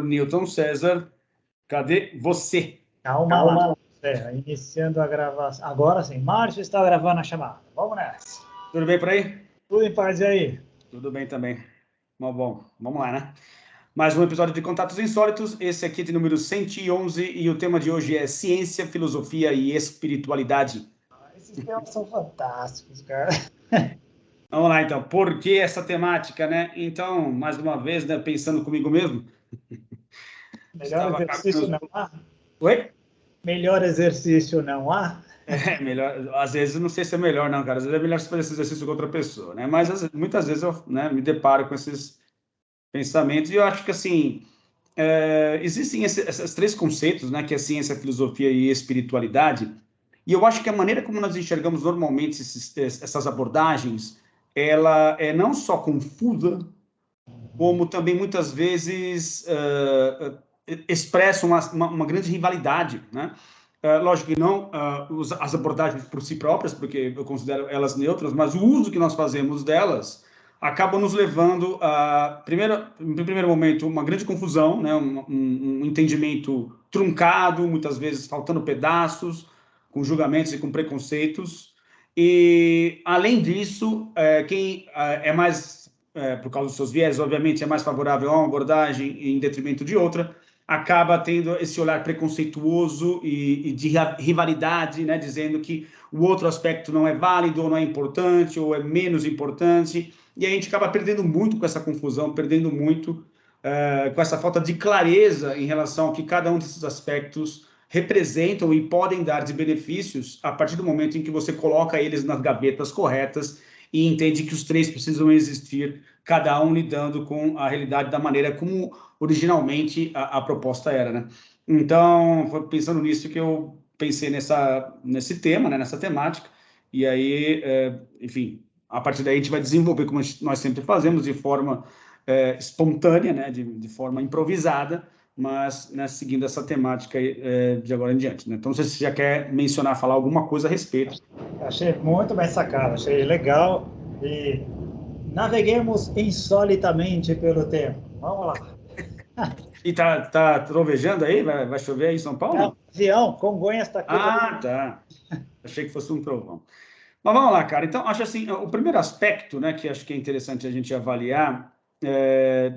Newton César, cadê você? Calma lá. Iniciando a gravação. Agora sim, Márcio está gravando a chamada. Vamos nessa. Tudo bem por aí? Tudo em paz aí? Tudo bem também. Bom, vamos lá, né? Mais um episódio de Contatos Insólitos, esse aqui de número 111, e o tema de hoje é ciência, filosofia e espiritualidade. Esses temas são fantásticos, cara. Vamos lá, então. Por que essa temática, né? Então, mais uma vez, né, pensando comigo mesmo. Melhor exercício não há? Oi? Melhor exercício não há? Melhor. Às vezes, não sei se é melhor, não, cara. Às vezes é melhor você fazer esse exercício com outra pessoa, né? Mas muitas vezes eu, né, me deparo com esses pensamentos e eu acho que, assim, existem esses três conceitos, né? Que é ciência, filosofia e espiritualidade. E eu acho que a maneira como nós enxergamos normalmente essas abordagens, ela é não só confusa, como também muitas vezes expressa uma grande rivalidade, né? Lógico que não as abordagens por si próprias, porque eu considero elas neutras, mas o uso que nós fazemos delas acaba nos levando a, em primeiro momento, uma grande confusão, né? Um entendimento truncado, muitas vezes faltando pedaços, com julgamentos e com preconceitos. E, além disso, quem é mais por causa dos seus viés, obviamente, é mais favorável a uma abordagem em detrimento de outra, acaba tendo esse olhar preconceituoso e de rivalidade, né, dizendo que o outro aspecto não é válido, ou não é importante, ou é menos importante, e a gente acaba perdendo muito com essa confusão, perdendo muito com essa falta de clareza em relação ao que cada um desses aspectos representam e podem dar de benefícios a partir do momento em que você coloca eles nas gavetas corretas e entende que os três precisam existir, cada um lidando com a realidade da maneira como originalmente a proposta era, né? Então, foi pensando nisso que eu pensei nesse tema, né, nessa temática, e aí, enfim, a partir daí a gente vai desenvolver, como nós sempre fazemos, de forma espontânea, né, de forma improvisada, mas, né, seguindo essa temática de agora em diante, né? Então, não sei se você já quer mencionar, falar alguma coisa a respeito. Achei muito bem sacado, achei legal e naveguemos insolitamente pelo tema. Vamos lá. E tá trovejando aí? Vai chover aí em São Paulo? Não, avião, Congonhas está aqui. Ah, tá. Achei que fosse um trovão. Mas vamos lá, cara. Então, acho assim, o primeiro aspecto, né, que acho que é interessante a gente avaliar,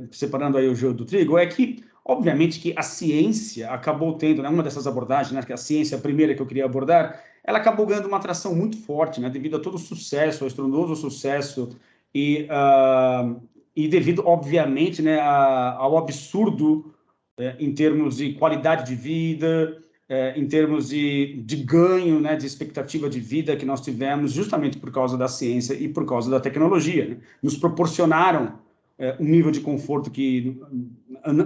separando aí o joio do trigo, é que, obviamente, que a ciência acabou tendo, né, uma dessas abordagens, né, que a ciência, a primeira que eu queria abordar, ela acabou ganhando uma atração muito forte, né, devido a todo o sucesso, ao estrondoso sucesso e devido, obviamente, né, ao absurdo em termos de qualidade de vida, em termos de ganho, né, de expectativa de vida que nós tivemos, justamente por causa da ciência e por causa da tecnologia, né? Nos proporcionaram um nível de conforto que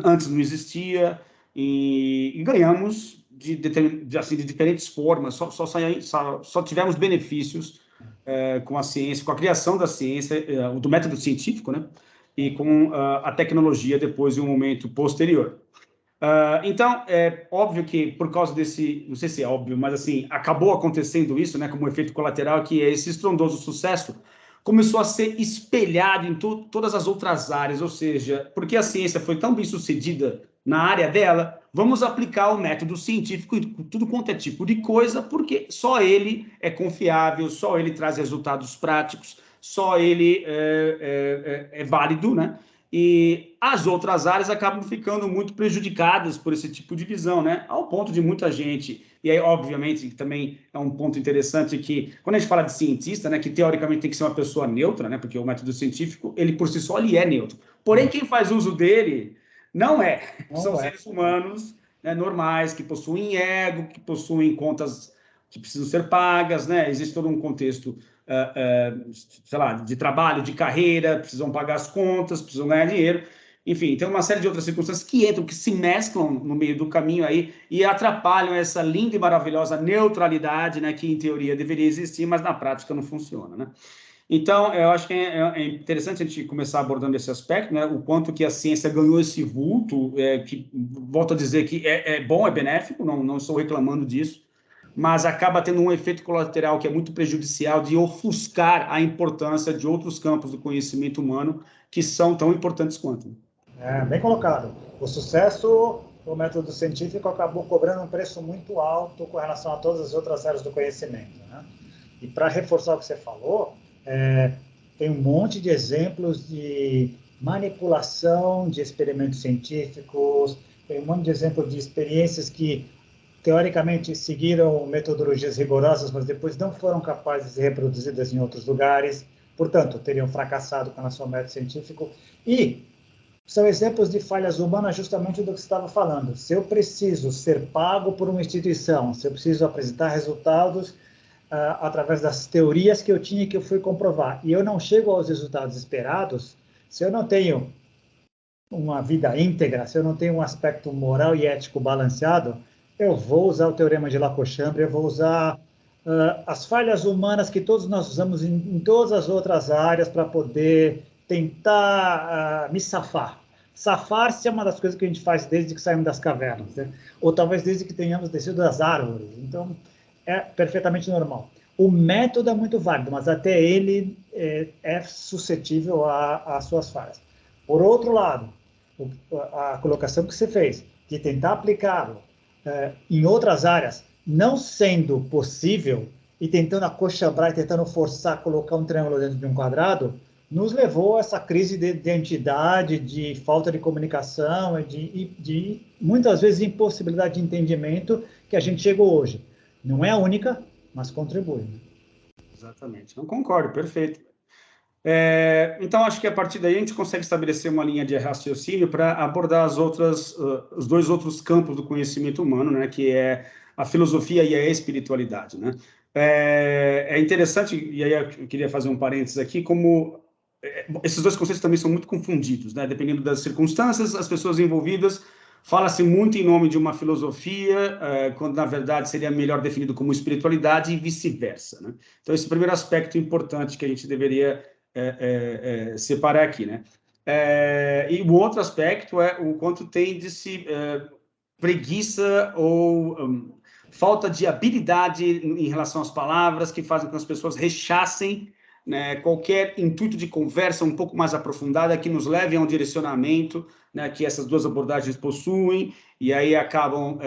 antes não existia e ganhamos assim, de diferentes formas, só tivemos benefícios com a ciência, com a criação da ciência, do método científico, né? E com a tecnologia depois em um momento posterior. Então, é óbvio que por causa desse, não sei se é óbvio, mas assim, acabou acontecendo isso, né, como efeito colateral, que é esse estrondoso sucesso começou a ser espelhado em todas as outras áreas, ou seja, porque a ciência foi tão bem sucedida na área dela, vamos aplicar o método científico em tudo quanto é tipo de coisa, porque só ele é confiável, só ele traz resultados práticos, só ele é válido, né? E as outras áreas acabam ficando muito prejudicadas por esse tipo de visão, né? Ao ponto de muita gente, e aí, obviamente, também é um ponto interessante que, quando a gente fala de cientista, né, que teoricamente tem que ser uma pessoa neutra, né, porque o método científico, ele por si só, ele é neutro. Porém, quem faz uso dele não é. São seres humanos, né, normais, que possuem ego, que possuem contas que precisam ser pagas, né? Existe todo um contexto sei lá, de trabalho, de carreira, precisam pagar as contas, precisam ganhar dinheiro, enfim, tem uma série de outras circunstâncias que entram, que se mesclam no meio do caminho aí e atrapalham essa linda e maravilhosa neutralidade, né, que em teoria deveria existir, mas na prática não funciona, né? Então, eu acho que é interessante a gente começar abordando esse aspecto, né, o quanto que a ciência ganhou esse vulto, que, volto a dizer que é bom, é benéfico, não estou reclamando disso, mas acaba tendo um efeito colateral que é muito prejudicial de ofuscar a importância de outros campos do conhecimento humano que são tão importantes quanto. Bem colocado. O sucesso do método científico acabou cobrando um preço muito alto com relação a todas as outras áreas do conhecimento, né? E para reforçar o que você falou, tem um monte de exemplos de manipulação de experimentos científicos, tem um monte de exemplos de experiências que, teoricamente, seguiram metodologias rigorosas, mas depois não foram capazes de ser reproduzidas em outros lugares, portanto, teriam fracassado com relação ao método científico. E são exemplos de falhas humanas justamente do que você estava falando. Se eu preciso ser pago por uma instituição, se eu preciso apresentar resultados através das teorias que eu tinha que eu fui comprovar, e eu não chego aos resultados esperados, se eu não tenho uma vida íntegra, se eu não tenho um aspecto moral e ético balanceado, eu vou usar o teorema de Lacochambre, eu vou usar as falhas humanas que todos nós usamos em todas as outras áreas para poder tentar me safar. Safar-se é uma das coisas que a gente faz desde que saímos das cavernas, né? Ou talvez desde que tenhamos descido das árvores. Então, é perfeitamente normal. O método é muito válido, mas até ele é suscetível às suas falhas. Por outro lado, a colocação que você fez de tentar aplicá-lo em outras áreas, não sendo possível, e tentando acochabrar e tentando forçar, colocar um triângulo dentro de um quadrado, nos levou a essa crise de identidade, de falta de comunicação e de muitas vezes impossibilidade de entendimento que a gente chegou hoje. Não é a única, mas contribui. Exatamente. Não concordo, perfeito. Então, acho que a partir daí a gente consegue estabelecer uma linha de raciocínio para abordar os dois outros campos do conhecimento humano, né, que é a filosofia e a espiritualidade, né? É interessante, e aí eu queria fazer um parênteses aqui, como esses dois conceitos também são muito confundidos, né? Dependendo das circunstâncias, as pessoas envolvidas fala-se muito em nome de uma filosofia, quando na verdade seria melhor definido como espiritualidade e vice-versa, né? Então, esse é o primeiro aspecto importante que a gente deveria separar aqui, né? E o outro aspecto é o quanto tem de se preguiça ou falta de habilidade em relação às palavras que fazem com que as pessoas rechassem, né, qualquer intuito de conversa um pouco mais aprofundada que nos leve a um direcionamento, né, que essas duas abordagens possuem, e aí acabam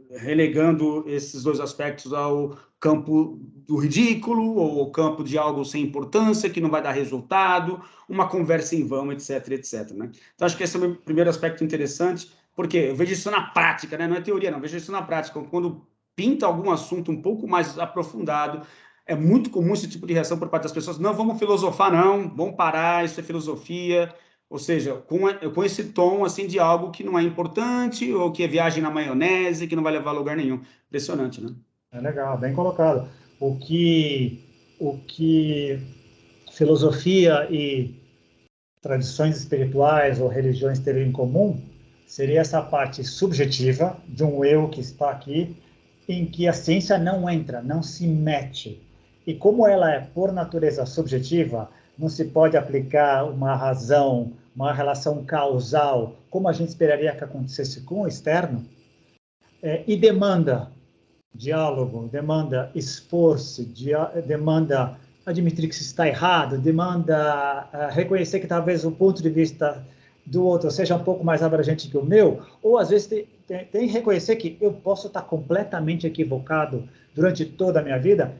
relegando esses dois aspectos ao campo do ridículo ou ao campo de algo sem importância, que não vai dar resultado, uma conversa em vão, etc, etc, né? Então, acho que esse é o primeiro aspecto interessante, porque eu vejo isso na prática, né? Não é teoria, não, eu vejo isso na prática. Quando pinta algum assunto um pouco mais aprofundado, é muito comum esse tipo de reação por parte das pessoas. Não, vamos filosofar, não, vamos parar, isso é filosofia. Ou seja, com esse tom assim de algo que não é importante ou que é viagem na maionese, que não vai levar a lugar nenhum. Impressionante, né? É legal, bem colocado. O que filosofia e tradições espirituais ou religiões teriam em comum seria essa parte subjetiva de um eu que está aqui, em que a ciência não entra, não se mete. E como ela é, por natureza, subjetiva, não se pode aplicar uma razão, uma relação causal, como a gente esperaria que acontecesse com o externo, e demanda diálogo, demanda esforço, demanda admitir que se está errado, demanda reconhecer que talvez o ponto de vista do outro seja um pouco mais abrangente que o meu, ou às vezes tem que reconhecer que eu posso estar completamente equivocado durante toda a minha vida.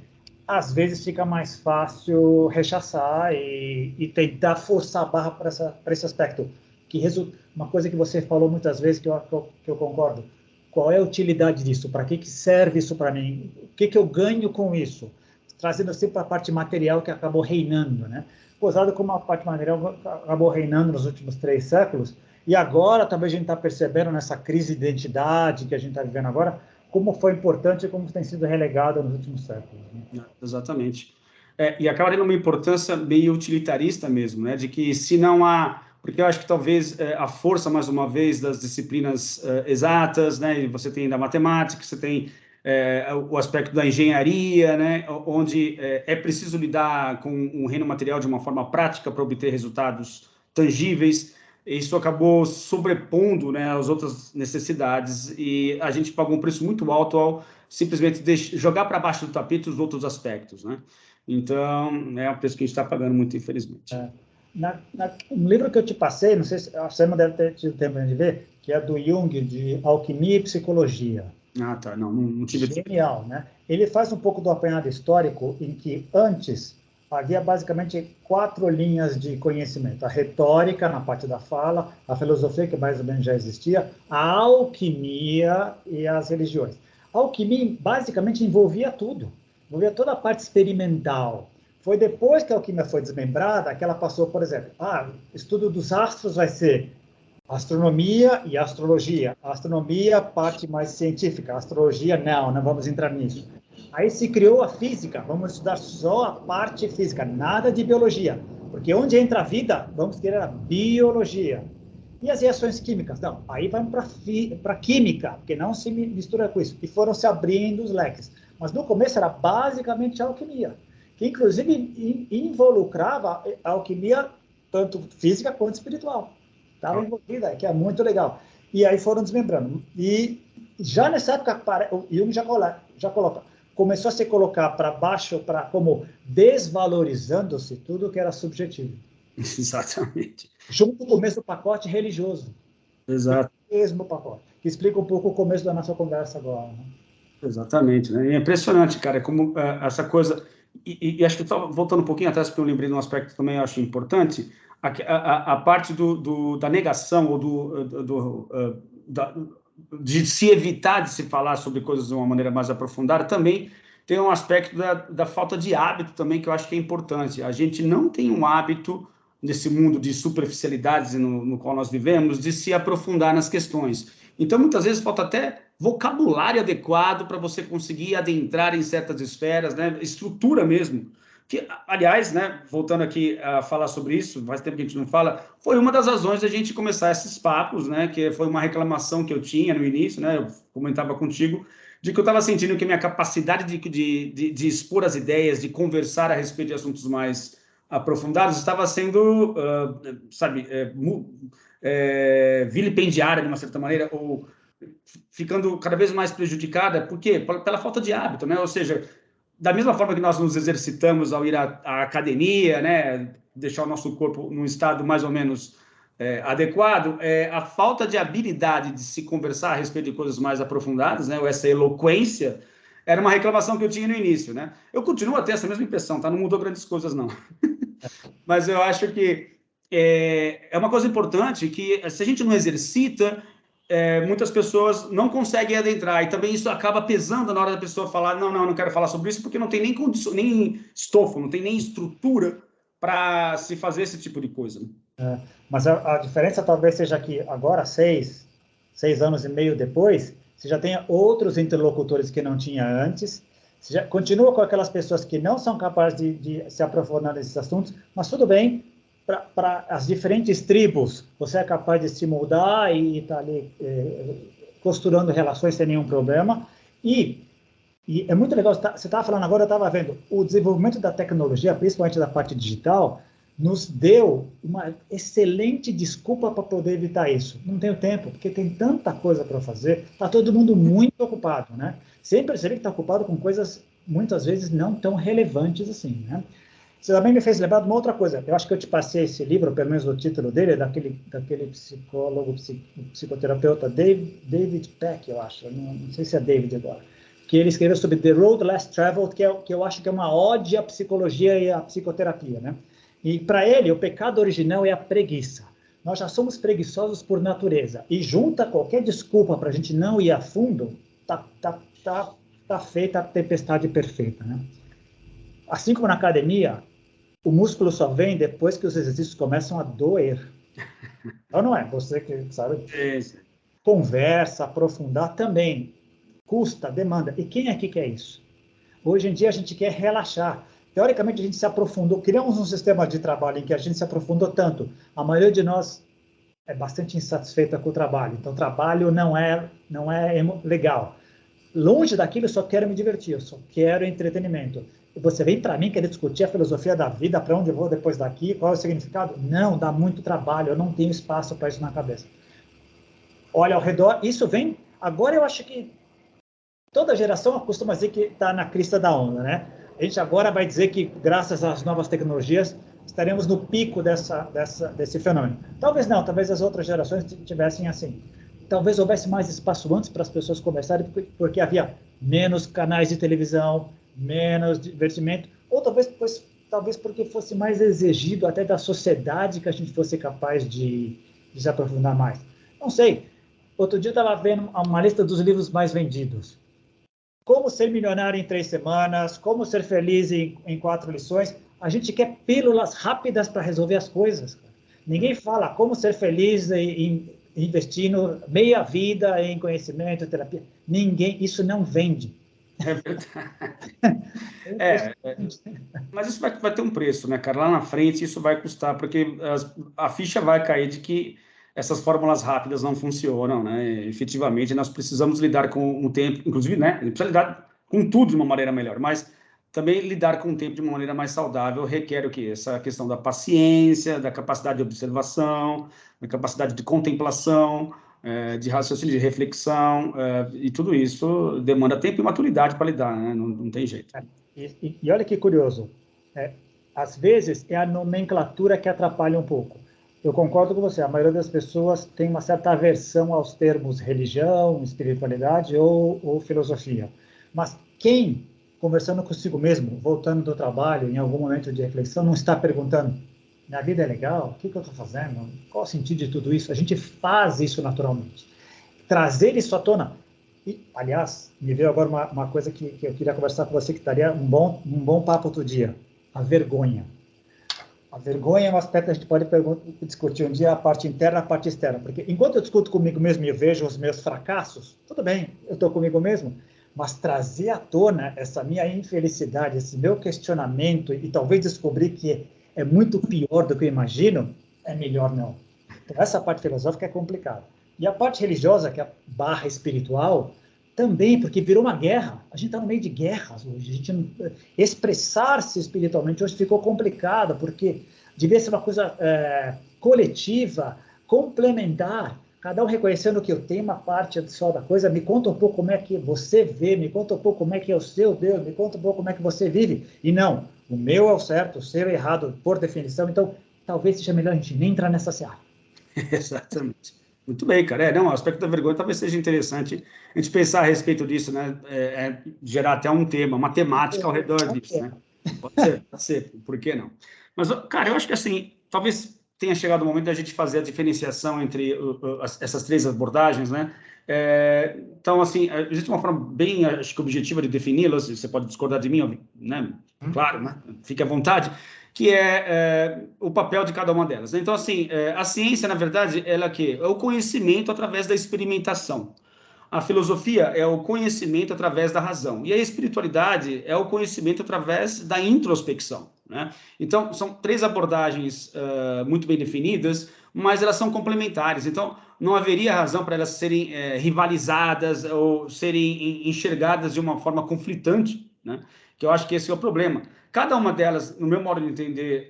Às vezes fica mais fácil rechaçar e tentar forçar a barra para esse aspecto. Uma coisa que você falou muitas vezes que eu concordo. Qual é a utilidade disso? Para que serve isso para mim? O que eu ganho com isso? Trazendo sempre para a parte material que acabou reinando, né? Posado como a parte material acabou reinando nos últimos 3 séculos, e agora talvez a gente está percebendo nessa crise de identidade que a gente está vivendo agora, como foi importante e como tem sido relegado nos últimos séculos, né? Exatamente. E acaba tendo uma importância meio utilitarista mesmo, né? De que se não há... Porque eu acho que talvez a força, mais uma vez, das disciplinas exatas, né? Você tem da matemática, você tem o aspecto da engenharia, né? Onde é preciso lidar com um reino material de uma forma prática para obter resultados tangíveis. Isso acabou sobrepondo, né, as outras necessidades e a gente pagou um preço muito alto ao simplesmente jogar para baixo do tapete os outros aspectos, né? Então, é um preço que a gente está pagando muito, infelizmente. Um livro que eu te passei, não sei se você não deve ter tido tempo de ver, que é do Jung, de Alquimia e Psicologia. Ah, tá. Não tive. Genial, né? Ele faz um pouco do apanhado histórico em que antes havia basicamente 4 linhas de conhecimento: a retórica na parte da fala, a filosofia que mais ou menos já existia, a alquimia e as religiões. A alquimia basicamente envolvia toda a parte experimental. Foi depois que a alquimia foi desmembrada que ela passou, por exemplo, estudo dos astros vai ser astronomia e astrologia. A astronomia, parte mais científica. A astrologia, não vamos entrar nisso. Aí se criou a física, vamos estudar só a parte física, nada de biologia. Porque onde entra a vida, vamos querer a biologia. E as reações químicas? Não, aí vamos para química, porque não se mistura com isso. E foram se abrindo os leques. Mas no começo era basicamente a alquimia, que inclusive involucrava a alquimia tanto física quanto espiritual. Estava envolvida, que é muito legal. E aí foram desmembrando. E já nessa época, o Jung já coloca, começou a se colocar para baixo, como desvalorizando-se tudo que era subjetivo. Exatamente. Junto com o mesmo pacote religioso. Exato. O mesmo pacote. Que explica um pouco o começo da nossa conversa agora. Né? Exatamente, né? E é impressionante, cara, como essa coisa. E acho que voltando um pouquinho atrás, porque eu lembrei de um aspecto que também eu acho importante, a parte da negação ou de se evitar de se falar sobre coisas de uma maneira mais aprofundada, também tem um aspecto da falta de hábito também, que eu acho que é importante. A gente não tem um hábito, nesse mundo de superficialidades no qual nós vivemos, de se aprofundar nas questões. Então, muitas vezes, falta até vocabulário adequado para você conseguir adentrar em certas esferas, né? Estrutura mesmo. Que, aliás, né, voltando aqui a falar sobre isso, faz tempo que a gente não fala, foi uma das razões da gente começar esses papos, né, que foi uma reclamação que eu tinha no início, né, eu comentava contigo, de que eu estava sentindo que a minha capacidade de expor as ideias, de conversar a respeito de assuntos mais aprofundados, estava sendo, vilipendiada de uma certa maneira, ou ficando cada vez mais prejudicada. Por quê? Pela falta de hábito, né? Ou seja, da mesma forma que nós nos exercitamos ao ir à academia, né, deixar o nosso corpo num estado mais ou menos adequado, a falta de habilidade de se conversar a respeito de coisas mais aprofundadas, né, ou essa eloquência, era uma reclamação que eu tinha no início, né? Eu continuo a ter essa mesma impressão, tá? Não mudou grandes coisas, não. Mas eu acho que é uma coisa importante que, se a gente não exercita, muitas pessoas não conseguem adentrar, e também isso acaba pesando na hora da pessoa falar, não quero falar sobre isso, porque não tem nem estofo, não tem nem estrutura para se fazer esse tipo de coisa. Mas a diferença talvez seja que agora, 6 anos e meio depois, você já tem outros interlocutores que não tinha antes, você já continua com aquelas pessoas que não são capazes de se aprofundar nesses assuntos, mas tudo bem, para as diferentes tribos, você é capaz de se moldar e estar ali costurando relações sem nenhum problema. E é muito legal, você estava falando agora, eu estava vendo, o desenvolvimento da tecnologia, principalmente da parte digital, nos deu uma excelente desculpa para poder evitar isso. Não tenho tempo, porque tem tanta coisa para fazer, está todo mundo muito ocupado, né? Sem perceber que está ocupado com coisas, muitas vezes, não tão relevantes assim, né? Você também me fez lembrar de uma outra coisa. Eu acho que eu te passei esse livro, pelo menos o título dele, daquele psicólogo, psicoterapeuta David Peck, eu acho. Não sei se é David agora. Que ele escreveu sobre The Road Less Traveled, que eu acho que é uma ode à psicologia e à psicoterapia, né? E para ele, o pecado original é a preguiça. Nós já somos preguiçosos por natureza. E junta qualquer desculpa para a gente não ir a fundo, tá feita a tempestade perfeita, né? Assim como na academia, o músculo só vem depois que os exercícios começam a doer. Ou não é? Você que sabe. Conversa, aprofundar também. Custa, demanda. E quem aqui quer isso? Hoje em dia a gente quer relaxar. Teoricamente a gente se aprofundou, criamos um sistema de trabalho em que a gente se aprofundou tanto. A maioria de nós é bastante insatisfeita com o trabalho. Então, trabalho não é legal. Longe daquilo, eu só quero me divertir, eu só quero entretenimento. E você vem para mim querer discutir a filosofia da vida, para onde eu vou depois daqui, qual é o significado? Não, dá muito trabalho, eu não tenho espaço para isso na cabeça. Olha ao redor, isso vem... Agora eu acho que toda geração costuma dizer que está na crista da onda, né? A gente agora vai dizer que, graças às novas tecnologias, estaremos no pico desse fenômeno. Talvez não, talvez as outras gerações tivessem assim. Talvez houvesse mais espaço antes para as pessoas conversarem, porque havia menos canais de televisão, menos divertimento, ou talvez porque fosse mais exigido até da sociedade que a gente fosse capaz de se aprofundar mais. Não sei. Outro dia eu estava vendo uma lista dos livros mais vendidos. Como ser milionário em 3 semanas, como ser feliz em 4 lições. A gente quer pílulas rápidas para resolver as coisas. Ninguém fala como ser feliz investindo meia vida em conhecimento, terapia. Ninguém, isso não vende. É verdade. Mas isso vai ter um preço, né, cara? Lá na frente isso vai custar, porque a ficha vai cair de que essas fórmulas rápidas não funcionam, né? Efetivamente, nós precisamos lidar com o tempo, inclusive, né? A gente precisa lidar com tudo de uma maneira melhor, mas também lidar com o tempo de uma maneira mais saudável requer o quê? Essa questão da paciência, da capacidade de observação, da capacidade de contemplação, de raciocínio, de reflexão, e tudo isso demanda tempo e maturidade para lidar, né? Não tem jeito. E olha que curioso, às vezes é a nomenclatura que atrapalha um pouco. Eu concordo com você, a maioria das pessoas tem uma certa aversão aos termos religião, espiritualidade ou filosofia. Mas quem, conversando consigo mesmo, voltando do trabalho, em algum momento de reflexão, não está perguntando, minha vida é legal? O que eu estou fazendo? Qual o sentido de tudo isso? A gente faz isso naturalmente. Trazer isso à tona. E, aliás, me veio agora uma coisa que eu queria conversar com você, que estaria um bom papo outro dia. A vergonha. A vergonha é um aspecto que a gente pode discutir um dia, a parte interna e a parte externa. Porque enquanto eu discuto comigo mesmo e eu vejo os meus fracassos, tudo bem, eu estou comigo mesmo, mas trazer à tona essa minha infelicidade, esse meu questionamento e talvez descobrir que é muito pior do que eu imagino, é melhor não. Então, essa parte filosófica é complicada. E a parte religiosa, que é a barra espiritual, também, porque virou uma guerra. A gente está no meio de guerras hoje. Expressar-se espiritualmente hoje ficou complicado, porque devia ser uma coisa coletiva, complementar, cada um reconhecendo que eu tenho uma parte só da coisa. Me conta um pouco como é que você vê, me conta um pouco como é que é o seu Deus, me conta um pouco como é que você vive. E não, o meu é o certo, o seu é errado, por definição. Então, talvez seja melhor a gente nem entrar nessa seara. Exatamente. Muito bem, cara. Não, o aspecto da vergonha talvez seja interessante a gente pensar a respeito disso, né? Gerar até um tema, uma temática ao redor disso, né? Pode ser, por que não? Mas, cara, eu acho que assim, talvez tenha chegado o momento da gente fazer a diferenciação entre essas 3 abordagens, né? Então, assim, existe uma forma bem, acho que objetiva de defini-las, você pode discordar de mim, né? Claro, né? Fique à vontade, que é o papel de cada uma delas. Então, assim, a ciência, na verdade, ela é o conhecimento através da experimentação. A filosofia é o conhecimento através da razão. E a espiritualidade é o conhecimento através da introspecção, né? Então, são 3 abordagens muito bem definidas, mas elas são complementares. Então, não haveria razão para elas serem rivalizadas ou serem enxergadas de uma forma conflitante, né? Que eu acho que esse é o problema. Cada uma delas, no meu modo de entender,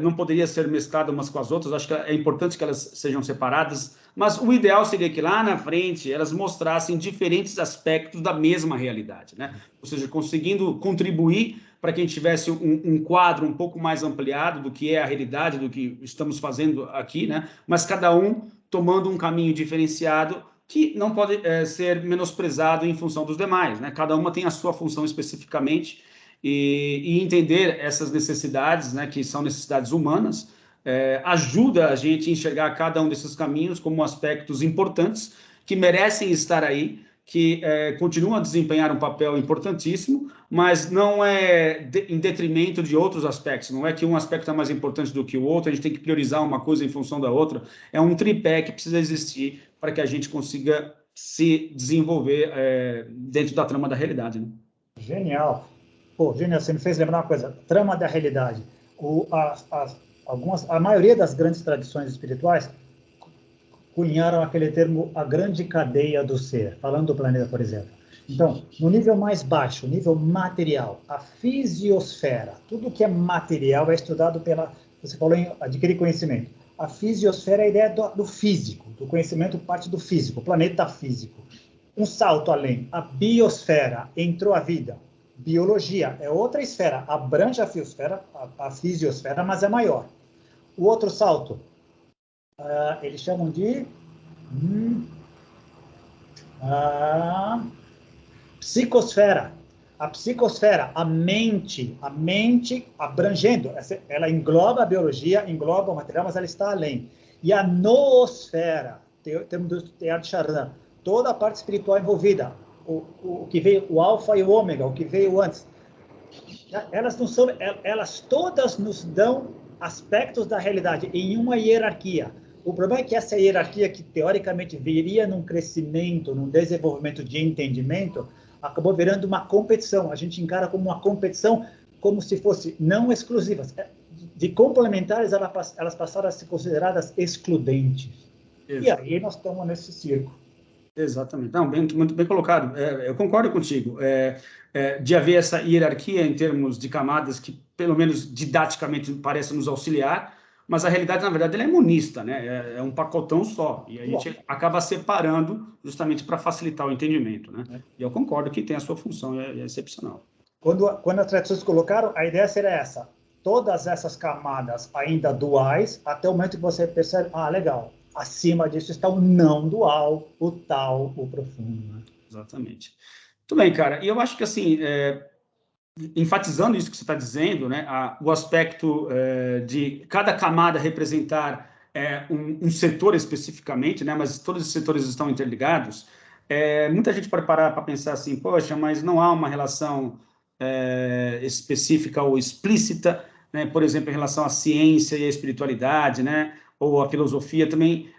não poderia ser mesclada umas com as outras. Acho que é importante que elas sejam separadas, mas o ideal seria que lá na frente elas mostrassem diferentes aspectos da mesma realidade, né? Ou seja, conseguindo contribuir para que a gente tivesse um quadro um pouco mais ampliado do que é a realidade, do que estamos fazendo aqui, né? Mas cada um tomando um caminho diferenciado que não pode ser menosprezado em função dos demais, né? Cada uma tem a sua função especificamente, e entender essas necessidades, né, que são necessidades humanas, ajuda a gente a enxergar cada um desses caminhos como aspectos importantes que merecem estar aí, que continuam a desempenhar um papel importantíssimo, mas não é em detrimento de outros aspectos. Não é que um aspecto é mais importante do que o outro, a gente tem que priorizar uma coisa em função da outra. É um tripé que precisa existir para que a gente consiga se desenvolver dentro da trama da realidade, né? Genial. Pô, Júnior, você me fez lembrar uma coisa. Trama da realidade. A maioria das grandes tradições espirituais cunharam aquele termo, a grande cadeia do ser, falando do planeta, por exemplo. Então, no nível mais baixo, nível material, a fisiosfera, tudo que é material é estudado você falou em adquirir conhecimento. A fisiosfera é a ideia do físico, do conhecimento parte do físico, o planeta físico. Um salto além, a biosfera, entrou a vida. biologia, é outra esfera, abrange a fisiosfera, mas é maior. O outro salto, eles chamam de psicosfera. A psicosfera, a mente abrangendo, ela engloba a biologia, engloba o material, mas ela está além. E a noosfera, termo do Teilhard de Chardin, toda a parte espiritual envolvida, o que veio, o alfa e o ômega, o que veio antes. Elas não são, elas todas nos dão aspectos da realidade em uma hierarquia. O problema é que essa hierarquia, que teoricamente viria num crescimento, num desenvolvimento de entendimento, acabou virando uma competição. A gente encara como uma competição, como se fosse não exclusivas. De complementares, elas passaram a ser consideradas excludentes. Isso. E aí nós estamos nesse circo. Exatamente. Não, muito bem colocado. Eu concordo contigo. De haver essa hierarquia em termos de camadas que, pelo menos didaticamente, parece nos auxiliar, mas a realidade, na verdade, ela é monista, né? É um pacotão só. E a gente acaba separando justamente para facilitar o entendimento, né? E eu concordo que tem a sua função, é excepcional. Quando as tradições colocaram, a ideia seria essa. Todas essas camadas ainda duais, até o momento que você percebe, legal, acima disso está o não dual, o tal, o profundo. Né? Exatamente. Muito bem, cara. E eu acho que, assim, enfatizando isso que você está dizendo, né, o aspecto de cada camada representar um setor especificamente, né, mas todos os setores estão interligados, muita gente pode parar para pensar assim, poxa, mas não há uma relação específica ou explícita, né, por exemplo, em relação à ciência e à espiritualidade, né, ou à filosofia também.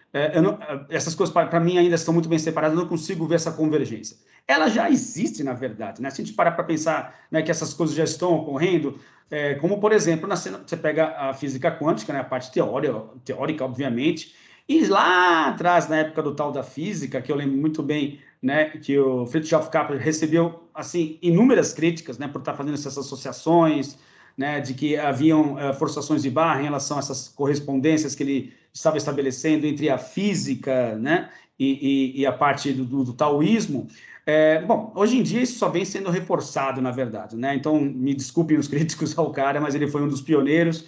Essas coisas, para mim, ainda estão muito bem separadas, eu não consigo ver essa convergência. Ela já existe, na verdade, né? Se a gente parar para pensar, né, que essas coisas já estão ocorrendo, como, por exemplo, você pega a física quântica, né, a parte teórica, obviamente, e lá atrás, na época do tal da física, que eu lembro muito bem, né, que o Fritjof Capra recebeu assim, inúmeras críticas, né, por estar fazendo essas associações, né, de que haviam forçações de barra em relação a essas correspondências que ele estava estabelecendo entre a física, né, e a parte do taoísmo. Bom, hoje em dia isso só vem sendo reforçado, na verdade, né? Então, me desculpem os críticos ao cara, mas ele foi um dos pioneiros.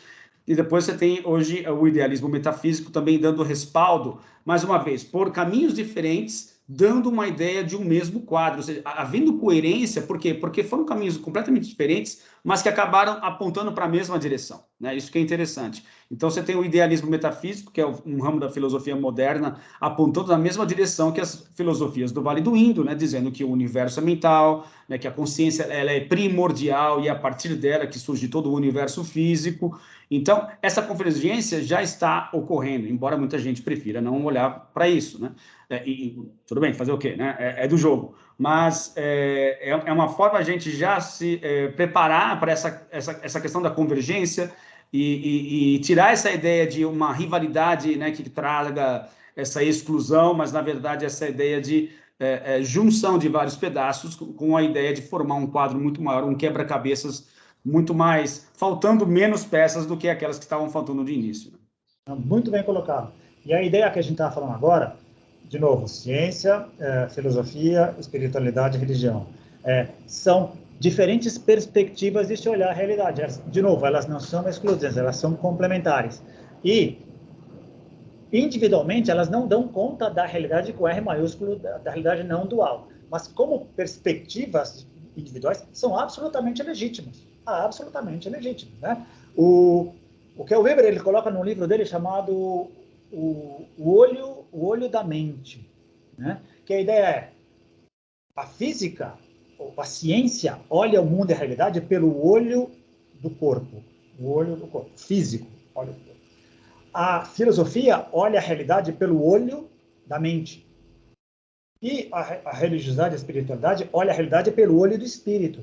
E depois você tem hoje o idealismo metafísico também dando respaldo, mais uma vez, por caminhos diferentes, dando uma ideia de um mesmo quadro, ou seja, havendo coerência, por quê? Porque foram caminhos completamente diferentes, mas que acabaram apontando para a mesma direção, né? Isso que é interessante. Então, você tem o idealismo metafísico, que é um ramo da filosofia moderna, apontando na mesma direção que as filosofias do Vale do Indo, né? Dizendo que o universo é mental, né? Que a consciência ela é primordial e é a partir dela que surge todo o universo físico. Então, essa convergência já está ocorrendo, embora muita gente prefira não olhar para isso, né? Tudo bem, fazer o quê, né? É do jogo. Mas é uma forma a gente já se preparar para essa questão da convergência e tirar essa ideia de uma rivalidade, né, que traga essa exclusão, mas, na verdade, essa ideia de junção de vários pedaços com a ideia de formar um quadro muito maior, um quebra-cabeças muito mais, faltando menos peças do que aquelas que estavam faltando de início. Muito bem colocado. E a ideia que a gente está falando agora, de novo, ciência, filosofia, espiritualidade e religião, são diferentes perspectivas de se olhar a realidade. De novo, elas não são excludentes, elas são complementares. E, individualmente, elas não dão conta da realidade com R maiúsculo, da realidade não dual. Mas, como perspectivas individuais, são absolutamente legítimas. Absolutamente legítimas, né? O Kel Weber, ele coloca num livro dele chamado o olho da mente, né? Que a ideia é a física, ou a ciência, olha o mundo e a realidade pelo olho do corpo, físico. Olha o corpo. A filosofia olha a realidade pelo olho da mente. E a religiosidade e a espiritualidade olha a realidade pelo olho do espírito.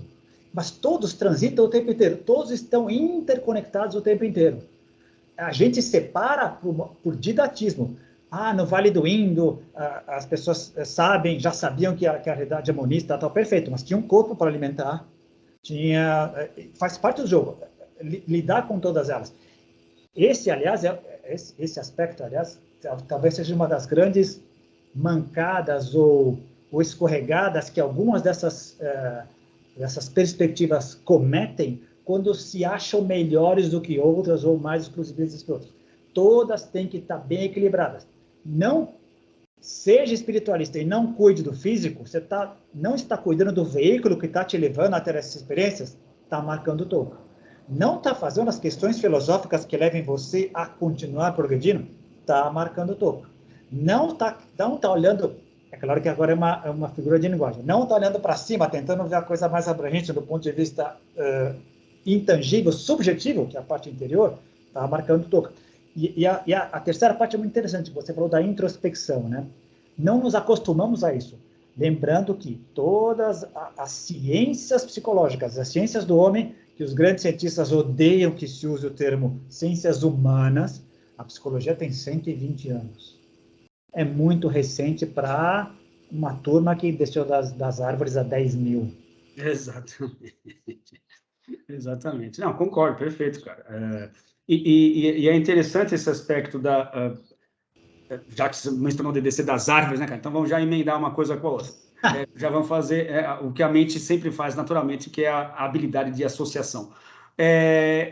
Mas todos transitam o tempo inteiro, todos estão interconectados o tempo inteiro. A gente separa por didatismo. No Vale do Indo, as pessoas já sabiam que a realidade é monista, tal, perfeito, mas tinha um corpo para alimentar, faz parte do jogo, lidar com todas elas. Esse, aliás, esse aspecto, aliás, talvez seja uma das grandes mancadas ou escorregadas que algumas dessas essas perspectivas cometem quando se acham melhores do que outras ou mais exclusivistas que outras. Todas têm que estar bem equilibradas. Não seja espiritualista e não cuide do físico, você não está cuidando do veículo que está te levando a ter essas experiências, está marcando o topo. Não está fazendo as questões filosóficas que levem você a continuar progredindo, está marcando o topo. Não está olhando, é claro que agora é uma figura de linguagem, não está olhando para cima, tentando ver a coisa mais abrangente do ponto de vista intangível, subjetivo, que é a parte interior, está marcando o topo. E a terceira parte é muito interessante, você falou da introspecção, né? Não nos acostumamos a isso. Lembrando que todas as ciências psicológicas, as ciências do homem, que os grandes cientistas odeiam que se use o termo ciências humanas, a psicologia tem 120 anos. É muito recente para uma turma que desceu das árvores há 10 mil. Exatamente. Exatamente. Não, concordo, perfeito, cara. E é interessante esse aspecto já que você mencionou o DDC das árvores, né, cara? Então vamos já emendar uma coisa com a outra. Já vamos fazer o que a mente sempre faz naturalmente, que é a habilidade de associação.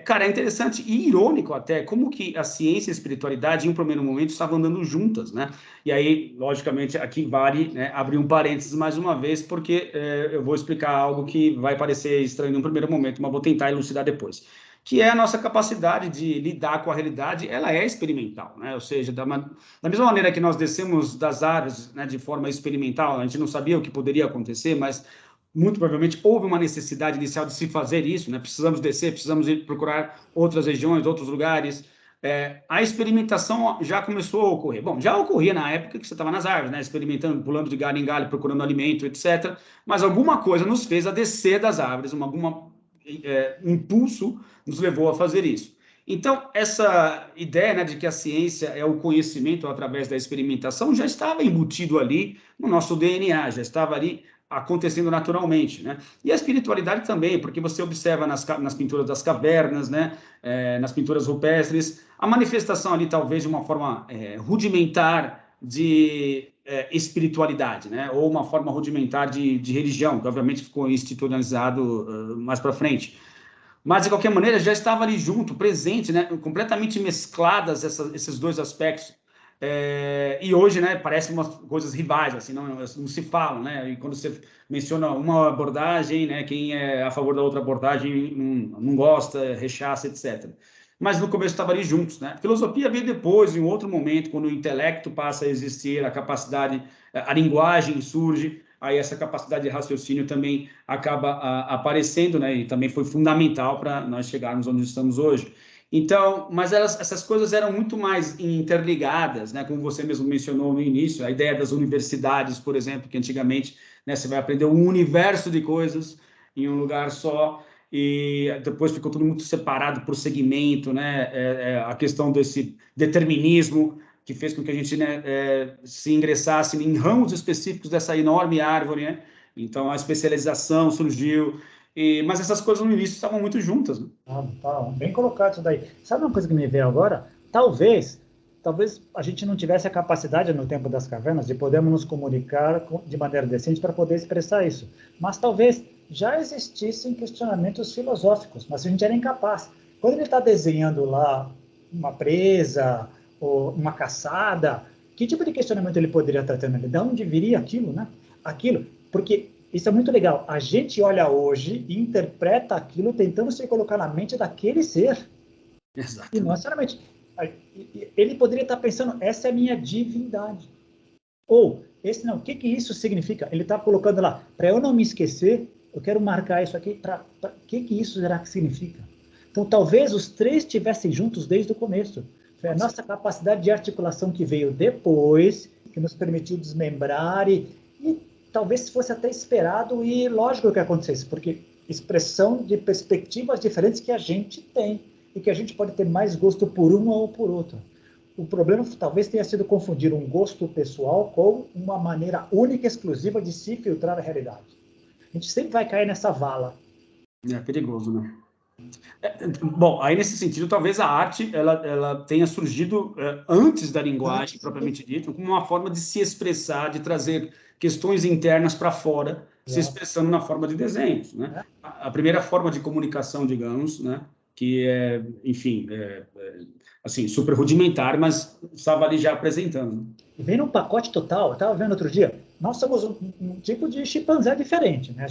Cara, é interessante e irônico até como que a ciência e a espiritualidade, em um primeiro momento, estavam andando juntas, né? E aí, logicamente, aqui vale, né, abrir um parênteses mais uma vez, porque eu vou explicar algo que vai parecer estranho num primeiro momento, mas vou tentar elucidar depois. Que é a nossa capacidade de lidar com a realidade, ela é experimental, né? Ou seja, da mesma maneira que nós descemos das árvores, né, de forma experimental, a gente não sabia o que poderia acontecer, mas muito provavelmente houve uma necessidade inicial de se fazer isso, né? Precisamos descer, precisamos ir procurar outras regiões, outros lugares. A experimentação já começou a ocorrer. Bom, já ocorria na época que você estava nas árvores, né? Experimentando, pulando de galho em galho, procurando alimento, etc. Mas alguma coisa nos fez a descer das árvores, algum impulso nos levou a fazer isso. Então, essa ideia, né, de que a ciência é o conhecimento através da experimentação já estava embutido ali no nosso DNA, já estava ali acontecendo naturalmente, né? E a espiritualidade também, porque você observa nas pinturas das cavernas, né, nas pinturas rupestres, a manifestação ali talvez de uma forma rudimentar de espiritualidade, né? Ou uma forma rudimentar de religião, que obviamente ficou institucionalizado mais para frente. Mas, de qualquer maneira, já estava ali junto, presente, né? Completamente mescladas esses dois aspectos. E hoje, né, parecem umas coisas rivais, assim, não se falam, né? E quando você menciona uma abordagem, né, quem é a favor da outra abordagem não gosta, rechaça, etc. Mas no começo estava ali juntos, né? Filosofia veio depois, em outro momento, quando o intelecto passa a existir, a capacidade, a linguagem surge, aí essa capacidade de raciocínio também acaba aparecendo, né? E também foi fundamental para nós chegarmos onde estamos hoje. Então, mas essas coisas eram muito mais interligadas, né? Como você mesmo mencionou no início, a ideia das universidades, por exemplo, que antigamente, né, você vai aprender um universo de coisas em um lugar só, e depois ficou tudo muito separado por segmento, né? A questão desse determinismo que fez com que a gente, né, se ingressasse em ramos específicos dessa enorme árvore, né? Então a especialização surgiu, mas essas coisas no início estavam muito juntas, né? Bem colocado isso daí. Sabe uma coisa que me veio agora? Talvez a gente não tivesse a capacidade no tempo das cavernas de podermos nos comunicar de maneira decente para poder expressar isso. Mas talvez já existissem questionamentos filosóficos, mas a gente era incapaz. Quando ele está desenhando lá uma presa ou uma caçada, que tipo de questionamento ele poderia estar tendo? De onde viria aquilo, né? Aquilo, porque isso é muito legal. A gente olha hoje e interpreta aquilo tentando se colocar na mente daquele ser. Exato. E não necessariamente. Ele poderia estar pensando, essa é a minha divindade. Ou, esse não, o que isso significa? Ele está colocando lá, para eu não me esquecer, eu quero marcar isso aqui, o que isso será que significa? Então, talvez os três estivessem juntos desde o começo. Foi a nossa capacidade de articulação que veio depois, que nos permitiu desmembrar e talvez fosse até esperado e lógico que acontecesse, porque expressão de perspectivas diferentes que a gente tem e que a gente pode ter mais gosto por uma ou por outra. O problema talvez tenha sido confundir um gosto pessoal com uma maneira única e exclusiva de se filtrar a realidade. A gente sempre vai cair nessa vala. É perigoso, né? Bom, aí nesse sentido, talvez a arte ela tenha surgido antes da linguagem propriamente dita, como uma forma de se expressar, de trazer questões internas para fora, se expressando na forma de desenhos, né? A primeira forma de comunicação, digamos, né? Que é, enfim, assim, super rudimentar, mas estava ali já apresentando. E vem num pacote total. Eu estava vendo outro dia, nós somos um tipo de chimpanzé diferente, né?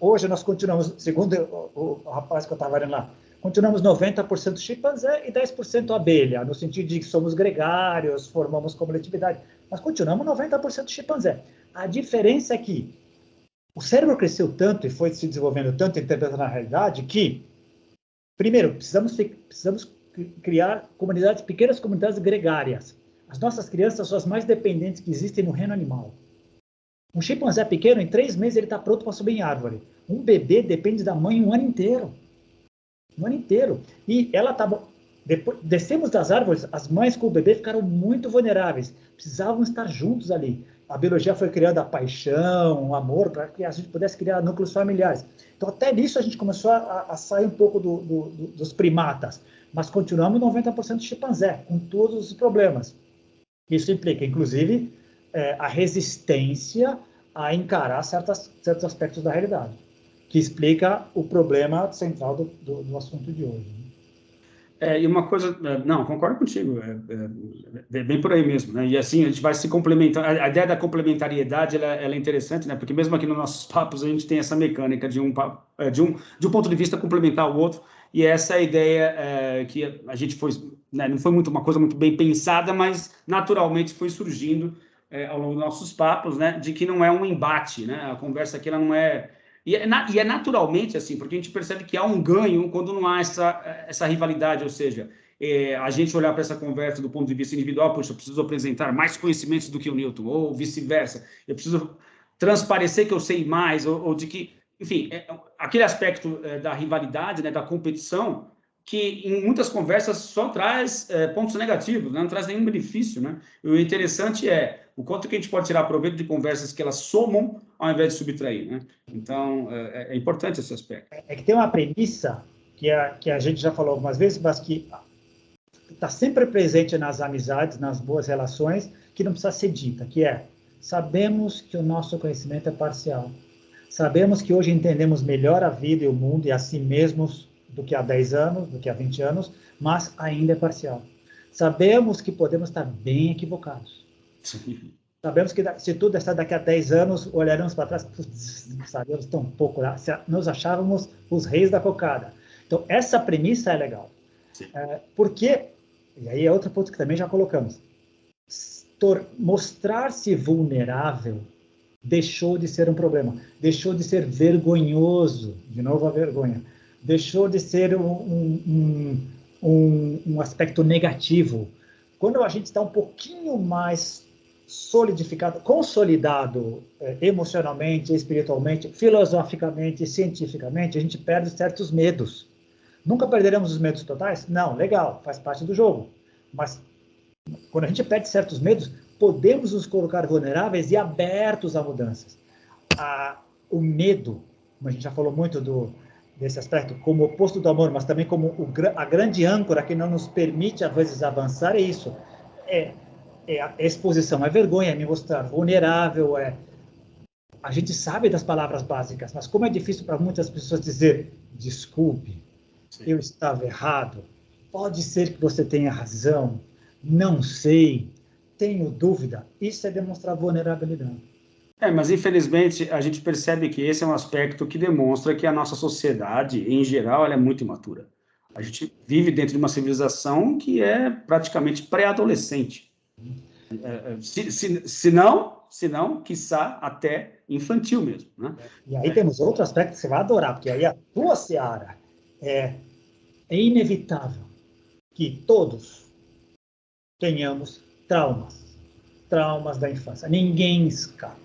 Hoje nós continuamos, segundo o rapaz que eu estava vendo lá, continuamos 90% chimpanzé e 10% abelha, no sentido de que somos gregários, formamos coletividade, mas continuamos 90% chimpanzé. A diferença é que o cérebro cresceu tanto e foi se desenvolvendo tanto, interpretando a realidade, que, primeiro, precisamos criar comunidades, pequenas comunidades gregárias. As nossas crianças são as mais dependentes que existem no reino animal. Um chimpanzé pequeno, em 3 meses, ele está pronto para subir em árvore. Um bebê depende da mãe um ano inteiro. Um ano inteiro. E ela está... Depois, descemos das árvores, as mães com o bebê ficaram muito vulneráveis. Precisavam estar juntos ali. A biologia foi criando a paixão, o amor, para que a gente pudesse criar núcleos familiares. Então, até nisso, a gente começou a sair um pouco dos primatas. Mas continuamos 90% de chimpanzé, com todos os problemas. Isso implica, inclusive, a resistência a encarar certos aspectos da realidade, que explica o problema central do assunto de hoje. E uma coisa, não, concordo contigo, bem por aí mesmo, né? E assim, a gente vai se complementar, a ideia da complementariedade, ela é interessante, né? Porque mesmo aqui nos nossos papos, a gente tem essa mecânica de um ponto de vista complementar o outro, e essa é a ideia que a gente foi, né? Não foi uma coisa muito bem pensada, mas naturalmente foi surgindo ao longo dos nossos papos, né? De que não é um embate, né? A conversa aqui, ela não é... E é naturalmente assim, porque a gente percebe que há um ganho quando não há essa rivalidade, ou seja, a gente olhar para essa conversa do ponto de vista individual, poxa, eu preciso apresentar mais conhecimentos do que o Newton, ou vice-versa, eu preciso transparecer que eu sei mais, ou de que, enfim, aquele aspecto da rivalidade, né, da competição, que em muitas conversas só traz pontos negativos, né? Não traz nenhum benefício, né? E o interessante é o quanto que a gente pode tirar proveito de conversas que elas somam ao invés de subtrair, né? Então, é importante esse aspecto. É que tem uma premissa que a gente já falou algumas vezes, mas que está sempre presente nas amizades, nas boas relações, que não precisa ser dita, que é: sabemos que o nosso conhecimento é parcial. Sabemos que hoje entendemos melhor a vida e o mundo e a si mesmos do que há 10 anos, do que há 20 anos, mas ainda é parcial. Sabemos que podemos estar bem equivocados. Sim. Sabemos que se tudo está daqui a 10 anos, olharemos para trás, sabemos tão pouco, nos achávamos os reis da cocada. Então, essa premissa é legal. Porque, e aí é outro ponto que também já colocamos, mostrar-se vulnerável deixou de ser um problema, deixou de ser vergonhoso, de novo a vergonha, deixou de ser um aspecto negativo. Quando a gente está um pouquinho mais solidificado, consolidado emocionalmente, espiritualmente, filosoficamente, cientificamente, a gente perde certos medos. Nunca perderemos os medos totais? Não, legal, faz parte do jogo. Mas quando a gente perde certos medos, podemos nos colocar vulneráveis e abertos a mudanças. O medo, como a gente já falou muito desse aspecto, como oposto do amor, mas também como a grande âncora que não nos permite, às vezes, avançar, é isso. A exposição, é vergonha, é me mostrar vulnerável, a gente sabe das palavras básicas, mas como é difícil para muitas pessoas dizer: desculpe, sim, eu estava errado, pode ser que você tenha razão, não sei, tenho dúvida. Isso é demonstrar vulnerabilidade. Mas infelizmente a gente percebe que esse é um aspecto que demonstra que a nossa sociedade, em geral, ela é muito imatura. A gente vive dentro de uma civilização que é praticamente pré-adolescente. Se não, quiçá até infantil mesmo, né? E aí temos outro aspecto que você vai adorar, porque aí a tua seara é inevitável que todos tenhamos traumas da infância. Ninguém escapa.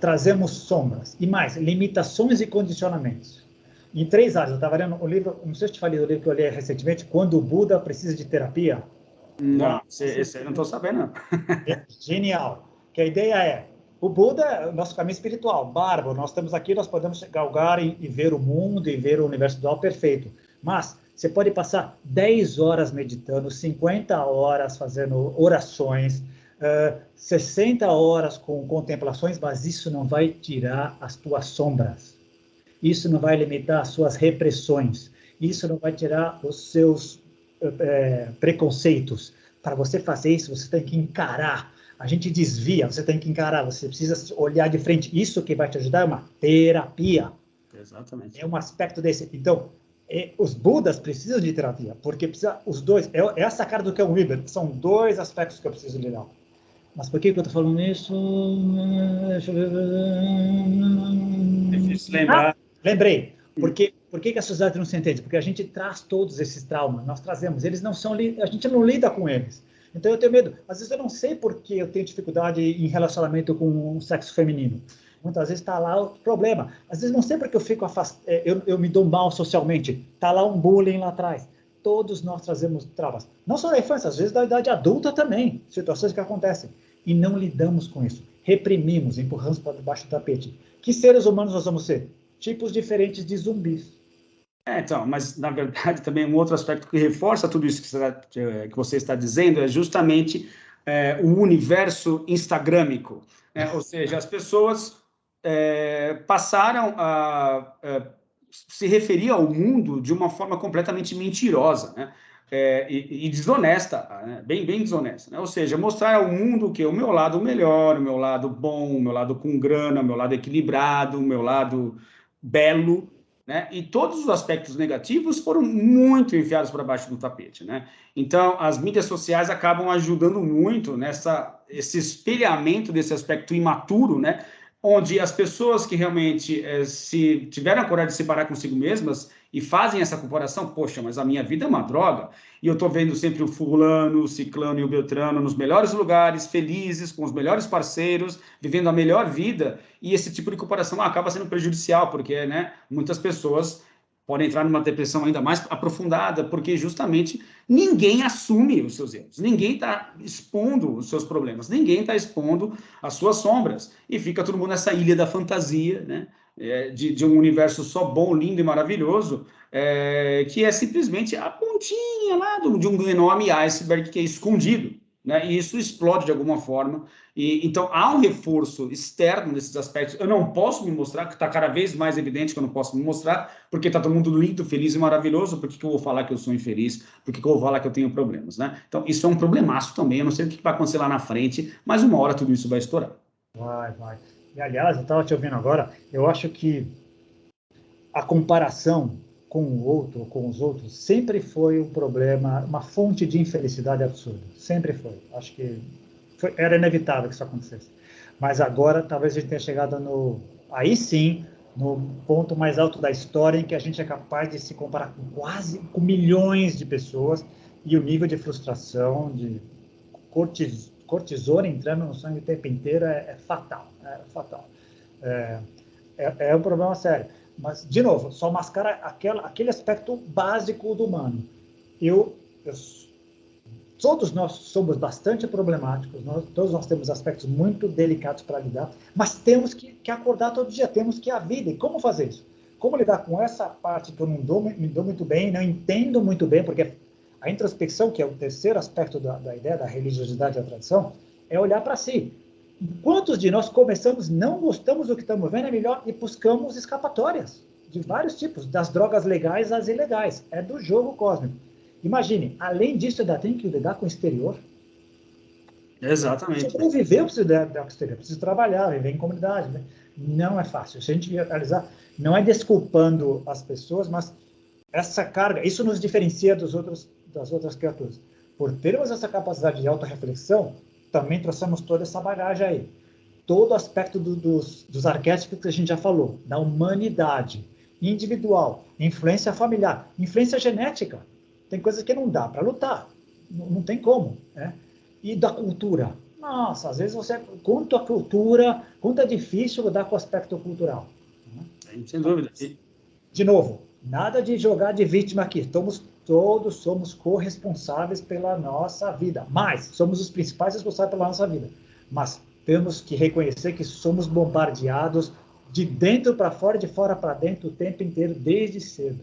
Trazemos sombras e mais, limitações e condicionamentos. Em 3 áreas, eu estava lendo o livro, não sei se eu te falei do livro que eu li recentemente, Quando o Buda Precisa de Terapia. Não, esse eu não estou sabendo, não. Genial. Que a ideia é: o Buda é o nosso caminho espiritual, bárbaro. Nós estamos aqui, nós podemos galgar e ver o mundo e ver o universo dual perfeito. Mas você pode passar 10 horas meditando, 50 horas fazendo orações, 60 horas com contemplações, mas isso não vai tirar as tuas sombras. Isso não vai limitar as suas repressões. Isso não vai tirar os seus preconceitos. Para você fazer isso, você tem que encarar. A gente desvia, você tem que encarar, você precisa olhar de frente. Isso que vai te ajudar é uma terapia. Exatamente. É um aspecto desse. Então, os Budas precisam de terapia, porque precisa, os dois, é a sacada do cão Weber, são dois aspectos que eu preciso lidar. Mas por que eu estou falando isso? Deixa eu ver. Difícil lembrar. Lembrei. Por que a sociedade não se entende? Porque a gente traz todos esses traumas, nós trazemos, eles não são, a gente não lida com eles. Então eu tenho medo. Às vezes eu não sei por que eu tenho dificuldade em relacionamento com o sexo feminino. Muitas vezes está lá o problema. Às vezes não sei porque eu fico afastado, eu me dou mal socialmente. Está lá um bullying lá atrás. Todos nós trazemos traumas. Não só da infância, às vezes da idade adulta também. Situações que acontecem. E não lidamos com isso. Reprimimos, empurramos para debaixo do tapete. Que seres humanos nós vamos ser? Tipos diferentes de zumbis. Então, mas na verdade também um outro aspecto que reforça tudo isso que você está dizendo é justamente o universo instagrâmico, né? Ou seja, as pessoas passaram a se referir ao mundo de uma forma completamente mentirosa, né? E desonesta, né? Bem desonesta, né? Ou seja, mostrar ao mundo que o meu lado melhor, o meu lado bom, o meu lado com grana, o meu lado equilibrado, o meu lado belo, né? E todos os aspectos negativos foram muito enfiados para baixo do tapete, né? Então, as mídias sociais acabam ajudando muito esse espelhamento desse aspecto imaturo, né? Onde as pessoas que realmente se tiveram a coragem de se parar consigo mesmas e fazem essa comparação, poxa, mas a minha vida é uma droga, e eu estou vendo sempre o fulano, o ciclano e o beltrano nos melhores lugares, felizes, com os melhores parceiros, vivendo a melhor vida, e esse tipo de comparação acaba sendo prejudicial, porque, né, muitas pessoas podem entrar numa depressão ainda mais aprofundada, porque justamente ninguém assume os seus erros, ninguém está expondo os seus problemas, ninguém está expondo as suas sombras, e fica todo mundo nessa ilha da fantasia, né? De um universo só bom, lindo e maravilhoso, que é simplesmente a pontinha lá de um enorme iceberg que é escondido, né? E isso explode de alguma forma. Então, há um reforço externo nesses aspectos. Eu não posso me mostrar, que está cada vez mais evidente que eu não posso me mostrar, porque está todo mundo lindo, feliz e maravilhoso. Por que eu vou falar que eu sou infeliz? Por que eu vou falar que eu tenho problemas, né? Então, isso é um problemaço também. Eu não sei o que vai acontecer lá na frente, mas uma hora tudo isso vai estourar. Vai. E, aliás, eu estava te ouvindo agora, eu acho que a comparação com o outro, com os outros, sempre foi um problema, uma fonte de infelicidade absurda. Sempre foi. Acho que era inevitável que isso acontecesse. Mas agora, talvez a gente tenha chegado aí sim, no ponto mais alto da história, em que a gente é capaz de se comparar com milhões de pessoas, e o nível de frustração, de cortisona entrando no sangue o tempo inteiro é fatal. É fatal. É um problema sério. Mas, de novo, só mascara aquele aspecto básico do humano. Todos nós somos bastante problemáticos, todos nós temos aspectos muito delicados para lidar, mas temos que acordar todo dia, temos que ir à vida. E como fazer isso? Como lidar com essa parte que eu não me dou muito bem, não entendo muito bem, porque a introspecção, que é o terceiro aspecto da ideia da religiosidade e da tradição, é olhar para si. Quantos de nós começamos, não gostamos do que estamos vendo, é melhor, e buscamos escapatórias de vários tipos, das drogas legais às ilegais. É do jogo cósmico. Imagine, além disso, ainda tem que lidar com o exterior. Exatamente. Sobreviver, eu preciso lidar com o exterior, eu preciso trabalhar, viver em comunidade. Né? Não é fácil. Se a gente analisar, não é desculpando as pessoas, mas essa carga, isso nos diferencia das outras criaturas. Por termos essa capacidade de autorreflexão, também trouxemos toda essa bagagem aí. Todo aspecto dos arquétipos que a gente já falou, da humanidade, individual, influência familiar, influência genética. Tem coisas que não dá para lutar, não tem como. Né? E da cultura. Nossa, às vezes quanto a cultura, quanto é difícil lidar com o aspecto cultural. Sem dúvida. De novo, nada de jogar de vítima aqui. Todos somos corresponsáveis pela nossa vida. Mas somos os principais responsáveis pela nossa vida. Mas temos que reconhecer que somos bombardeados de dentro para fora, de fora para dentro, o tempo inteiro, desde cedo.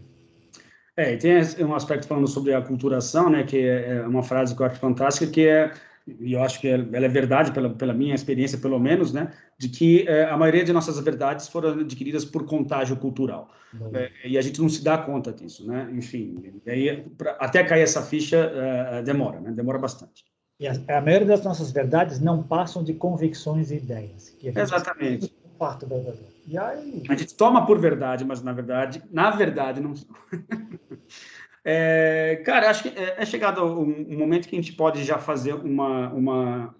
E tem um aspecto falando sobre a aculturação, né, que é uma frase que eu acho fantástica, e eu acho que ela é verdade, pela minha experiência, pelo menos, né, de que a maioria de nossas verdades foram adquiridas por contágio cultural. E a gente não se dá conta disso, né? Enfim, aí, até cair essa ficha, demora, né? Demora bastante. E a maioria das nossas verdades não passam de convicções e ideias. Que a gente Exatamente. fato verdadeiro. E aí... A gente toma por verdade, mas na verdade não. Cara, acho que é chegado um momento que a gente pode já fazer uma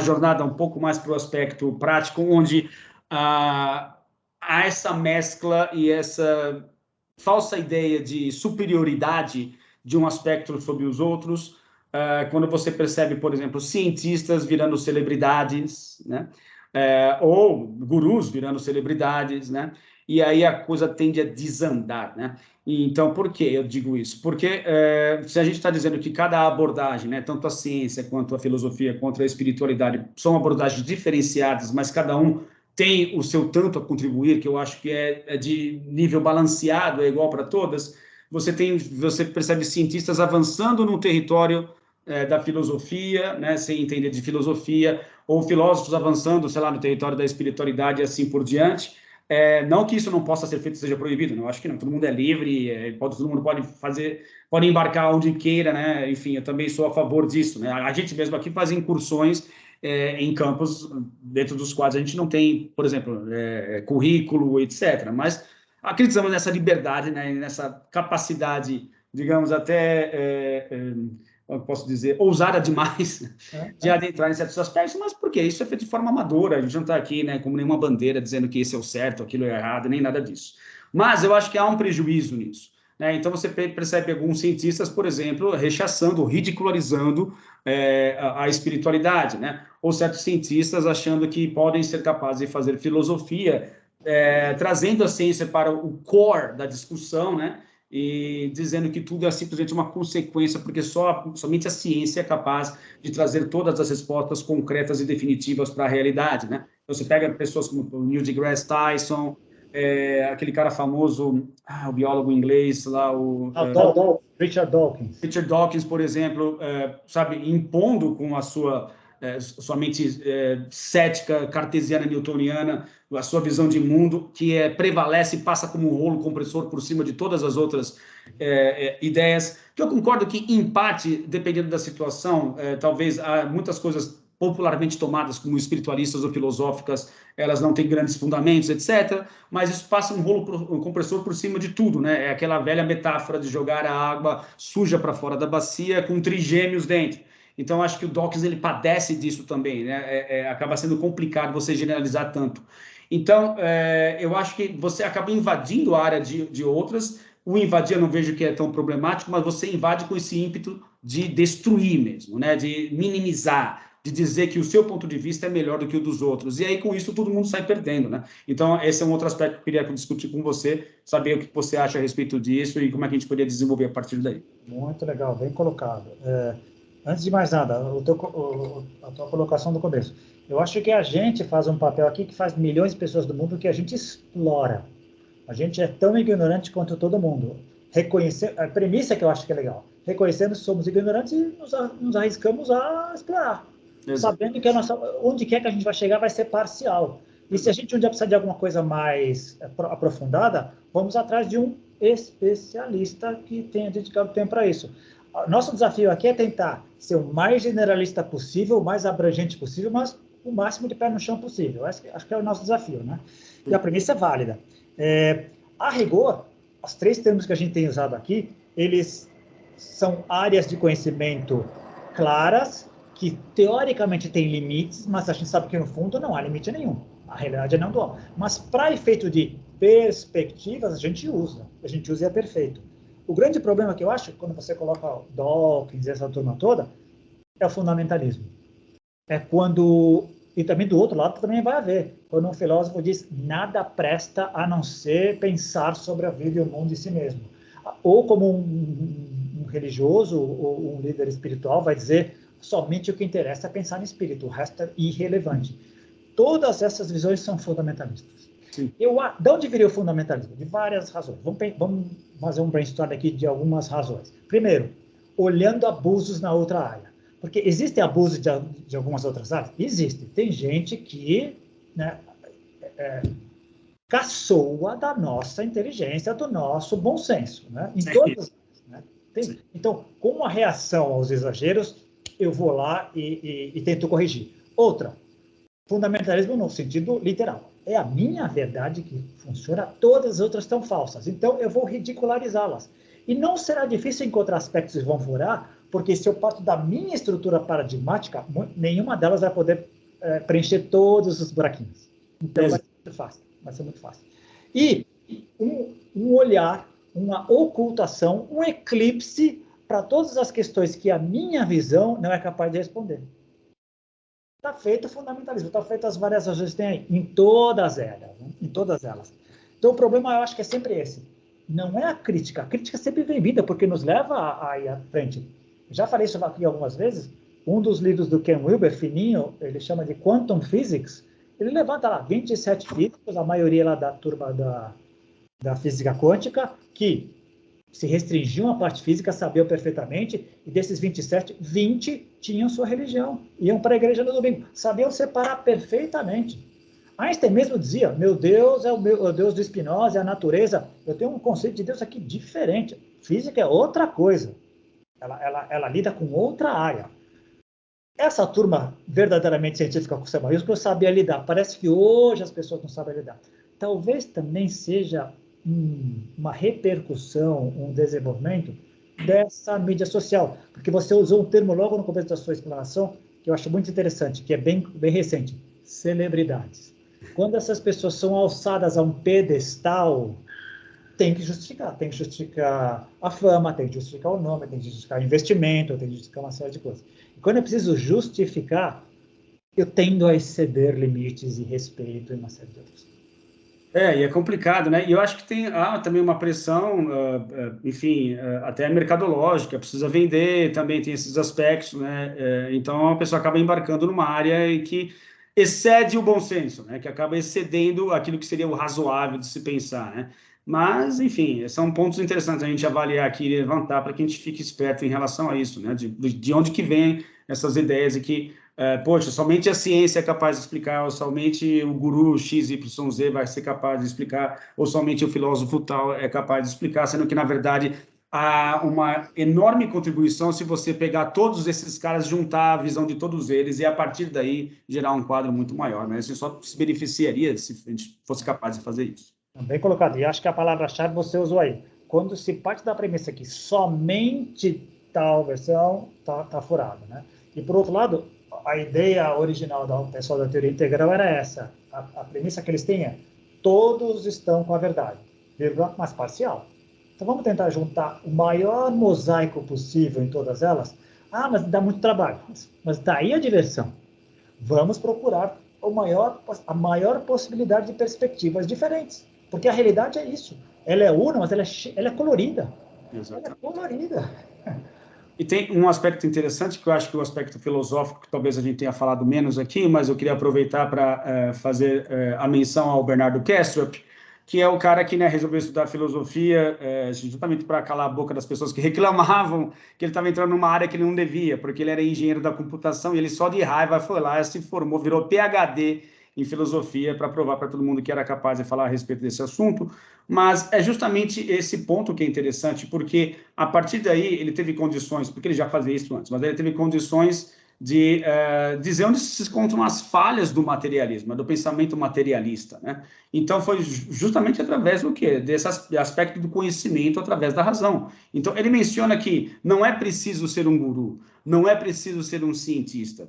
jornada um pouco mais para o aspecto prático, onde há essa mescla e essa falsa ideia de superioridade de um aspecto sobre os outros, quando você percebe, por exemplo, cientistas virando celebridades, né? Ou gurus virando celebridades, né? E aí a coisa tende a desandar, né? Então, por que eu digo isso? Porque se a gente está dizendo que cada abordagem, né, tanto a ciência quanto a filosofia, quanto a espiritualidade, são abordagens diferenciadas, mas cada um tem o seu tanto a contribuir, que eu acho que é de nível balanceado, é igual para todas, você percebe cientistas avançando no território da filosofia, né, sem entender de filosofia, ou filósofos avançando, sei lá, no território da espiritualidade e assim por diante. Não que isso não possa ser feito, seja proibido, não, acho que não, todo mundo é livre, todo mundo pode embarcar onde queira, né? Enfim, eu também sou a favor disso, né? A gente mesmo aqui faz incursões em campos dentro dos quais a gente não tem, por exemplo, currículo, etc. Mas acreditamos nessa liberdade, né? Nessa capacidade, digamos, até, como posso dizer, ousada demais de adentrar em certos aspectos, mas por quê? Isso é feito de forma amadora, a gente não está aqui, né, como nenhuma bandeira dizendo que esse é o certo, aquilo é errado, nem nada disso. Mas eu acho que há um prejuízo nisso. Então, você percebe alguns cientistas, por exemplo, rechaçando, ridicularizando a espiritualidade, né? Ou certos cientistas achando que podem ser capazes de fazer filosofia, trazendo a ciência para o core da discussão, né? E dizendo que tudo é simplesmente uma consequência, porque somente a ciência é capaz de trazer todas as respostas concretas e definitivas para a realidade, né? Então, você pega pessoas como o Neil deGrasse Tyson, aquele cara famoso, o biólogo inglês lá, Richard Dawkins. Richard Dawkins, por exemplo, sabe, impondo com a sua mente cética, cartesiana, newtoniana, a sua visão de mundo, que prevalece e passa como um rolo compressor por cima de todas as outras ideias, que eu concordo que, em parte, dependendo da situação, talvez há muitas coisas popularmente tomadas como espiritualistas ou filosóficas, elas não têm grandes fundamentos, etc., mas isso passa um rolo compressor por cima de tudo, né? É aquela velha metáfora de jogar a água suja para fora da bacia com trigêmeos dentro. Então, acho que o Dawkins ele padece disso também, né? Acaba sendo complicado você generalizar tanto. Então, eu acho que você acaba invadindo a área de outras. O invadir eu não vejo que é tão problemático, mas você invade com esse ímpeto de destruir mesmo, né? De minimizar, de dizer que o seu ponto de vista é melhor do que o dos outros. E aí, com isso, todo mundo sai perdendo, né? Então, esse é um outro aspecto que eu queria discutir com você, saber o que você acha a respeito disso e como é que a gente poderia desenvolver a partir daí. Muito legal, bem colocado. Antes de mais nada, a tua colocação do começo. Eu acho que a gente faz um papel aqui que faz milhões de pessoas do mundo que a gente explora. A gente é tão ignorante quanto todo mundo. A premissa que eu acho que é legal. Reconhecendo que somos ignorantes e nos arriscamos a explorar. Exato. Sabendo que onde quer que a gente vai chegar vai ser parcial. E se a gente um dia precisar de alguma coisa mais aprofundada, vamos atrás de um especialista que tenha dedicado tempo para isso. Nosso desafio aqui é tentar ser o mais generalista possível, o mais abrangente possível, mas o máximo de pé no chão possível. Acho que é o nosso desafio, né? E a premissa é válida. A rigor, os 3 termos que a gente tem usado aqui, eles são áreas de conhecimento claras, que teoricamente têm limites, mas a gente sabe que no fundo não há limite nenhum. A realidade é não dual. Mas para efeito de perspectivas, a gente usa e é perfeito. O grande problema que eu acho, quando você coloca Dawkins e essa turma toda, é o fundamentalismo. E também do outro lado também vai haver, quando um filósofo diz nada presta a não ser pensar sobre a vida e o mundo em si mesmo. Ou como um religioso ou um líder espiritual vai dizer somente o que interessa é pensar no espírito, o resto é irrelevante. Todas essas visões são fundamentalistas. De onde viria o fundamentalismo? De várias razões. Vamos fazer um brainstorm aqui de algumas razões. Primeiro, olhando abusos na outra área. Porque existe abuso de algumas outras áreas? Existe. Tem gente que, né, caçoa da nossa inteligência, do nosso bom senso, né? Em todas, né? Então, como a reação aos exageros, eu vou lá e tento corrigir. Outra, fundamentalismo no sentido literal. É a minha verdade que funciona, todas as outras estão falsas. Então, eu vou ridicularizá-las. E não será difícil encontrar aspectos que vão furar, porque se eu parto da minha estrutura paradigmática, nenhuma delas vai poder preencher todos os buraquinhos. Então, vai ser muito fácil. Vai ser muito fácil. E um olhar, uma ocultação, um eclipse para todas as questões que a minha visão não é capaz de responder. Está feito o fundamentalismo, está feito as várias razões que tem aí, em todas elas, né? Em todas elas. Então, o problema, eu acho que é sempre esse. Não é a crítica é sempre bem-vinda, porque nos leva aí à frente. Já falei isso aqui algumas vezes, um dos livros do Ken Wilber, fininho, ele chama de Quantum Physics, ele levanta lá 27 físicos, a maioria lá da turma da física quântica, que se restringiam à parte física, sabiam perfeitamente, e desses 27, 20 tinham sua religião, iam para a igreja no domingo, sabiam separar perfeitamente. Einstein mesmo dizia, meu Deus é o Deus do Spinoza, é a natureza. Eu tenho um conceito de Deus aqui diferente. Física é outra coisa. Ela lida com outra área. Essa turma verdadeiramente científica com C maiúsculo sabia lidar. Parece que hoje as pessoas não sabem lidar. Talvez também seja uma repercussão, um desenvolvimento dessa mídia social. Porque você usou um termo logo no começo da sua explanação, que eu acho muito interessante, que é bem recente. Celebridades. Quando essas pessoas são alçadas a um pedestal, tem que justificar a fama, tem que justificar o nome, tem que justificar o investimento, tem que justificar uma série de coisas. E quando eu preciso justificar, eu tendo a exceder limites e respeito e uma série de outras coisas. E é complicado, né? E eu acho que tem também uma pressão, enfim, até mercadológica, precisa vender, também tem esses aspectos, né? Então a pessoa acaba embarcando numa área em que excede o bom senso, né? Que acaba excedendo aquilo que seria o razoável de se pensar, né? Mas, enfim, são pontos interessantes a gente avaliar aqui e levantar para que a gente fique esperto em relação a isso, né? De onde que vem essas ideias e que poxa, somente a ciência é capaz de explicar, ou somente o guru XYZ vai ser capaz de explicar, ou somente o filósofo tal é capaz de explicar, sendo que, na verdade, há uma enorme contribuição se você pegar todos esses caras, juntar a visão de todos eles e, a partir daí, gerar um quadro muito maior, né? Você só se beneficiaria se a gente fosse capaz de fazer isso. Bem colocado. E acho que a palavra-chave você usou aí. Quando se parte da premissa que somente tal versão tá furado, né? E, por outro lado, a ideia original do pessoal da teoria integral era essa. A premissa que eles têm é todos estão com a verdade, vírgula, mas parcial. Então vamos tentar juntar o maior mosaico possível em todas elas. Mas dá muito trabalho. Mas daí a diversão. Vamos procurar a maior possibilidade de perspectivas diferentes. Porque a realidade é isso. Ela é una, mas ela é colorida. Exatamente. Ela é colorida. E tem um aspecto interessante, que eu acho que o aspecto filosófico, que talvez a gente tenha falado menos aqui, mas eu queria aproveitar para fazer a menção ao Bernardo Kastrup, que é o cara que, né, resolveu estudar filosofia justamente para calar a boca das pessoas que reclamavam que ele estava entrando numa área que ele não devia, porque ele era engenheiro da computação e ele só de raiva foi lá, se formou, virou PhD em filosofia para provar para todo mundo que era capaz de falar a respeito desse assunto. Mas é justamente esse ponto que é interessante, porque a partir daí ele teve condições, porque ele já fazia isso antes, mas ele teve condições de dizer onde se encontram as falhas do materialismo, do pensamento materialista, né? Então foi justamente através do quê? Desse aspecto do conhecimento através da razão. Então ele menciona que não é preciso ser um guru, não é preciso ser um cientista,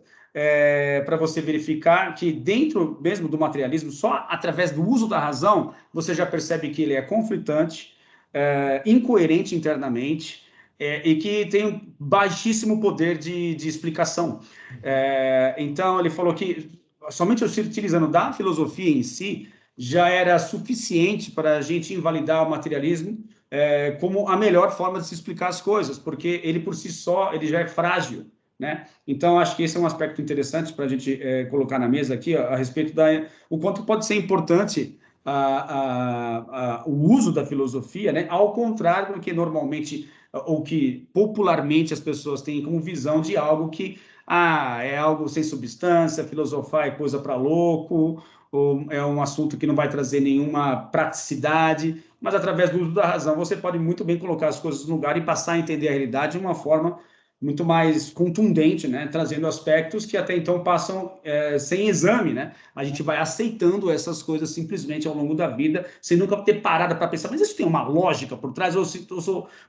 para você verificar que dentro mesmo do materialismo, só através do uso da razão, você já percebe que ele é conflitante, incoerente internamente, e que tem um baixíssimo poder de explicação. Então, ele falou que somente utilizando da filosofia em si, já era suficiente para a gente invalidar o materialismo como a melhor forma de se explicar as coisas, porque ele por si só ele já é frágil, né? Então, acho que esse é um aspecto interessante para a gente colocar na mesa aqui, a respeito o quanto pode ser importante o uso da filosofia, né? Ao contrário do que normalmente, ou que popularmente as pessoas têm como visão de algo que é algo sem substância, filosofar é coisa para louco, ou é um assunto que não vai trazer nenhuma praticidade, mas através do uso da razão você pode muito bem colocar as coisas no lugar e passar a entender a realidade de uma forma muito mais contundente, né? Trazendo aspectos que até então passam sem exame, né? A gente vai aceitando essas coisas simplesmente ao longo da vida, sem nunca ter parado para pensar, mas isso tem uma lógica por trás?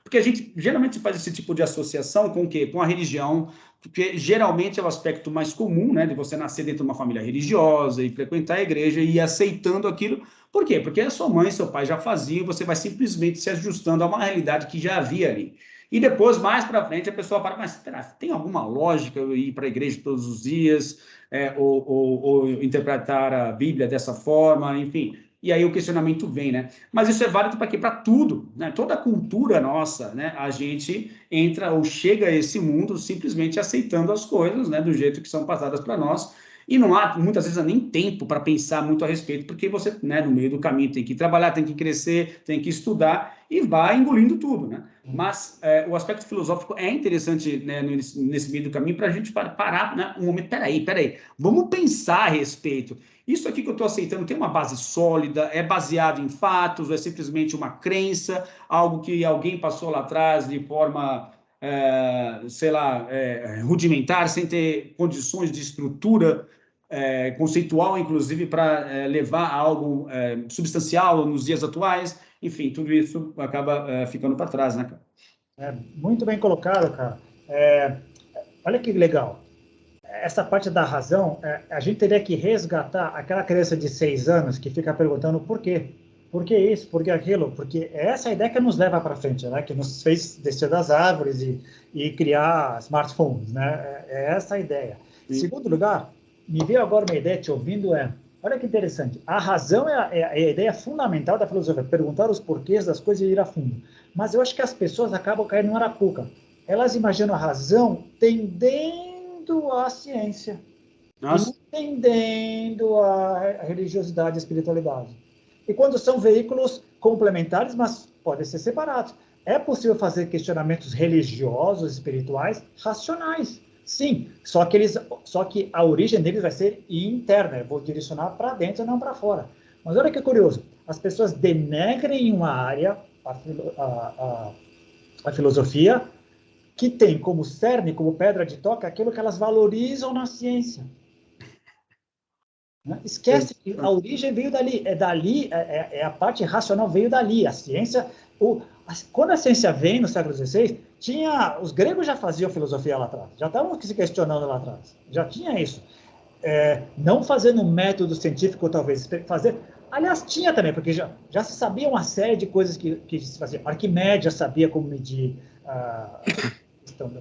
Porque a gente geralmente faz esse tipo de associação com o quê? Com a religião, porque geralmente é o aspecto mais comum, né? De você nascer dentro de uma família religiosa e frequentar a igreja e ir aceitando aquilo. Por quê? Porque a sua mãe e seu pai já faziam, você vai simplesmente se ajustando a uma realidade que já havia ali. E depois, mais para frente, a pessoa fala, mas espera, tem alguma lógica eu ir para a igreja todos os dias, ou interpretar a Bíblia dessa forma, enfim. E aí o questionamento vem, né? Mas isso é válido para quê? Para tudo, né? Toda a cultura nossa, né? A gente entra ou chega a esse mundo simplesmente aceitando as coisas, né? Do jeito que são passadas para nós. E não há, muitas vezes, nem tempo para pensar muito a respeito, porque você, né, no meio do caminho, tem que trabalhar, tem que crescer, tem que estudar e vai engolindo tudo, né? Mas o aspecto filosófico é interessante, né, nesse meio do caminho para a gente parar, né, um momento, peraí, vamos pensar a respeito. Isso aqui que eu estou aceitando tem uma base sólida, é baseado em fatos, ou é simplesmente uma crença, algo que alguém passou lá atrás de forma, sei lá, rudimentar, sem ter condições de estrutura conceitual, inclusive, para levar a algo substancial nos dias atuais. Enfim, tudo isso acaba ficando para trás, né, cara? Muito bem colocado, cara. Olha que legal. Essa parte da razão, a gente teria que resgatar aquela criança de 6 anos que fica perguntando por quê. Por que isso? Por que aquilo? Porque é essa ideia que nos leva para frente, né? Que nos fez descer das árvores e criar smartphones, né? É essa a ideia. Sim. Segundo lugar, me veio agora uma ideia te ouvindo, olha que interessante, a razão é a ideia fundamental da filosofia, perguntar os porquês das coisas e ir a fundo. Mas eu acho que as pessoas acabam caindo no arapuca. Elas imaginam a razão tendendo à ciência, entendendo a religiosidade e a espiritualidade. E quando são veículos complementares, mas podem ser separados. É possível fazer questionamentos religiosos, espirituais, racionais. Sim, só que a origem deles vai ser interna. Eu vou direcionar para dentro e não para fora. Mas olha que curioso. As pessoas denegrem uma área, a filosofia, que tem como cerne, como pedra de toque, aquilo que elas valorizam na ciência. Esquece que a origem veio dali. A parte racional veio dali. A ciência, quando a ciência vem no século XVI, os gregos já faziam filosofia lá atrás, já estavam se questionando lá atrás, já tinha isso. Não fazendo um método científico, talvez, aliás, tinha também, porque já se sabia uma série de coisas que se fazia. Arquimedes já sabia como medir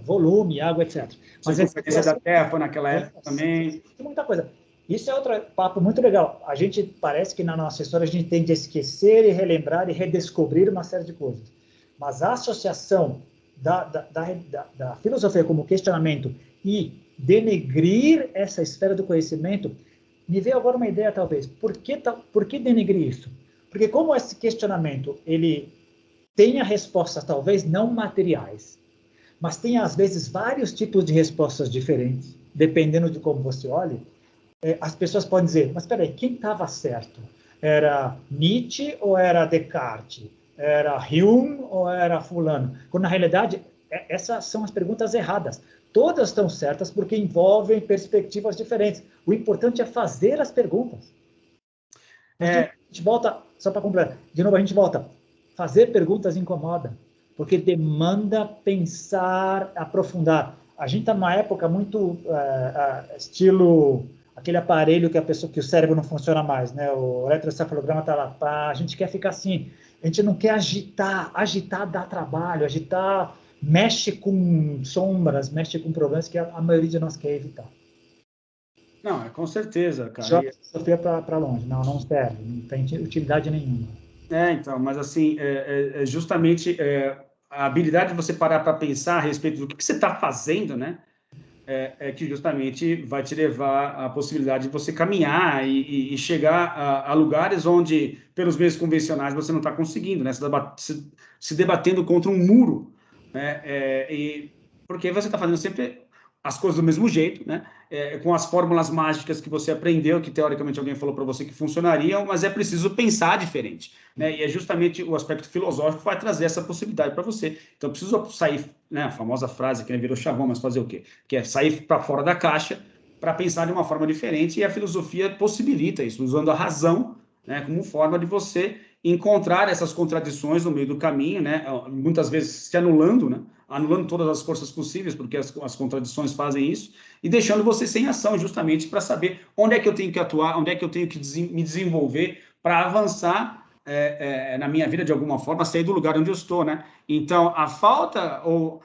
volume, água, etc. Mas a circunferência da Terra foi naquela época também. Tem muita coisa. Isso é outro papo muito legal. A gente parece que na nossa história a gente tende a esquecer e relembrar e redescobrir uma série de coisas. Mas a associação da filosofia como questionamento e denegrir essa esfera do conhecimento, me veio agora uma ideia, talvez. Por que denegrir isso? Porque como esse questionamento ele tem a respostas, talvez, não materiais, mas tem, às vezes, vários tipos de respostas diferentes, dependendo de como você olhe, as pessoas podem dizer, mas espera aí, quem estava certo? Era Nietzsche ou era Descartes? Era Hume ou era fulano? Quando, na realidade, essas são as perguntas erradas. Todas estão certas porque envolvem perspectivas diferentes. O importante é fazer as perguntas. A gente volta, só para completar, de novo a gente volta. Fazer perguntas incomoda, porque demanda pensar, aprofundar. A gente está numa época muito estilo aquele aparelho que o cérebro não funciona mais, né? O eletroencefalograma está lá, a gente quer ficar assim, a gente não quer agitar dá trabalho, agitar mexe com sombras, mexe com problemas que a maioria de nós quer evitar. Não, com certeza, cara. Joga a filosofia para longe, não serve, não tem utilidade nenhuma. Então, mas assim, justamente a habilidade de você parar para pensar a respeito do que você está fazendo, né? que justamente vai te levar à possibilidade de você caminhar e chegar a lugares onde, pelos meios convencionais, você não está conseguindo, né? Se debatendo contra um muro, né? Porque você está fazendo sempre as coisas do mesmo jeito, né? Com as fórmulas mágicas que você aprendeu, que teoricamente alguém falou para você que funcionariam, mas é preciso pensar diferente, né? E é justamente o aspecto filosófico que vai trazer essa possibilidade para você. Então, eu preciso sair, né? A famosa frase que virou chavão, mas fazer o quê? Que é sair para fora da caixa para pensar de uma forma diferente, e a filosofia possibilita isso, usando a razão, né, como forma de você encontrar essas contradições no meio do caminho, né? Muitas vezes se anulando, né? Anulando todas as forças possíveis, porque as contradições fazem isso, e deixando você sem ação, justamente para saber onde é que eu tenho que atuar, onde é que eu tenho que me desenvolver para avançar na minha vida de alguma forma, sair do lugar onde eu estou, né? Então, a falta, ou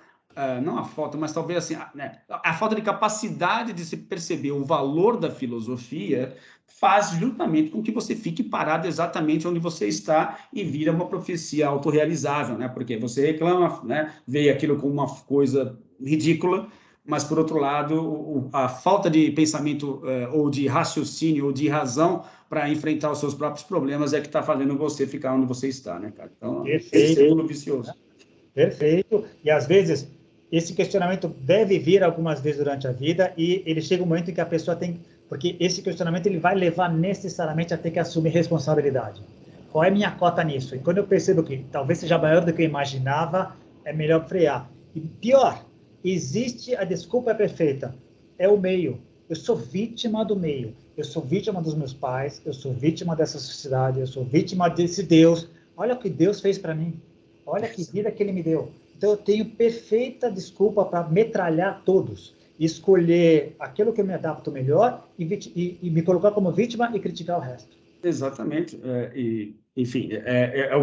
não a falta, mas talvez assim, né? A falta de capacidade de se perceber o valor da filosofia faz justamente com que você fique parado exatamente onde você está e vira uma profecia autorrealizável, né? Porque você reclama, né? Vê aquilo como uma coisa ridícula, mas, por outro lado, a falta de pensamento ou de raciocínio ou de razão para enfrentar os seus próprios problemas é que está fazendo você ficar onde você está, né, cara? Então, é um círculo vicioso. Perfeito. E, às vezes, esse questionamento deve vir algumas vezes durante a vida e ele chega um momento em que a pessoa tem... Porque esse questionamento ele vai levar necessariamente a ter que assumir responsabilidade. Qual é a minha cota nisso? E quando eu percebo que talvez seja maior do que eu imaginava, é melhor frear. E pior, existe a desculpa perfeita. É o meio. Eu sou vítima do meio. Eu sou vítima dos meus pais. Eu sou vítima dessa sociedade. Eu sou vítima desse Deus. Olha o que Deus fez para mim. Olha que vida que ele me deu. Então, eu tenho perfeita desculpa para metralhar todos. Escolher aquilo que eu me adapto melhor e me colocar como vítima e criticar o resto. Exatamente. Enfim,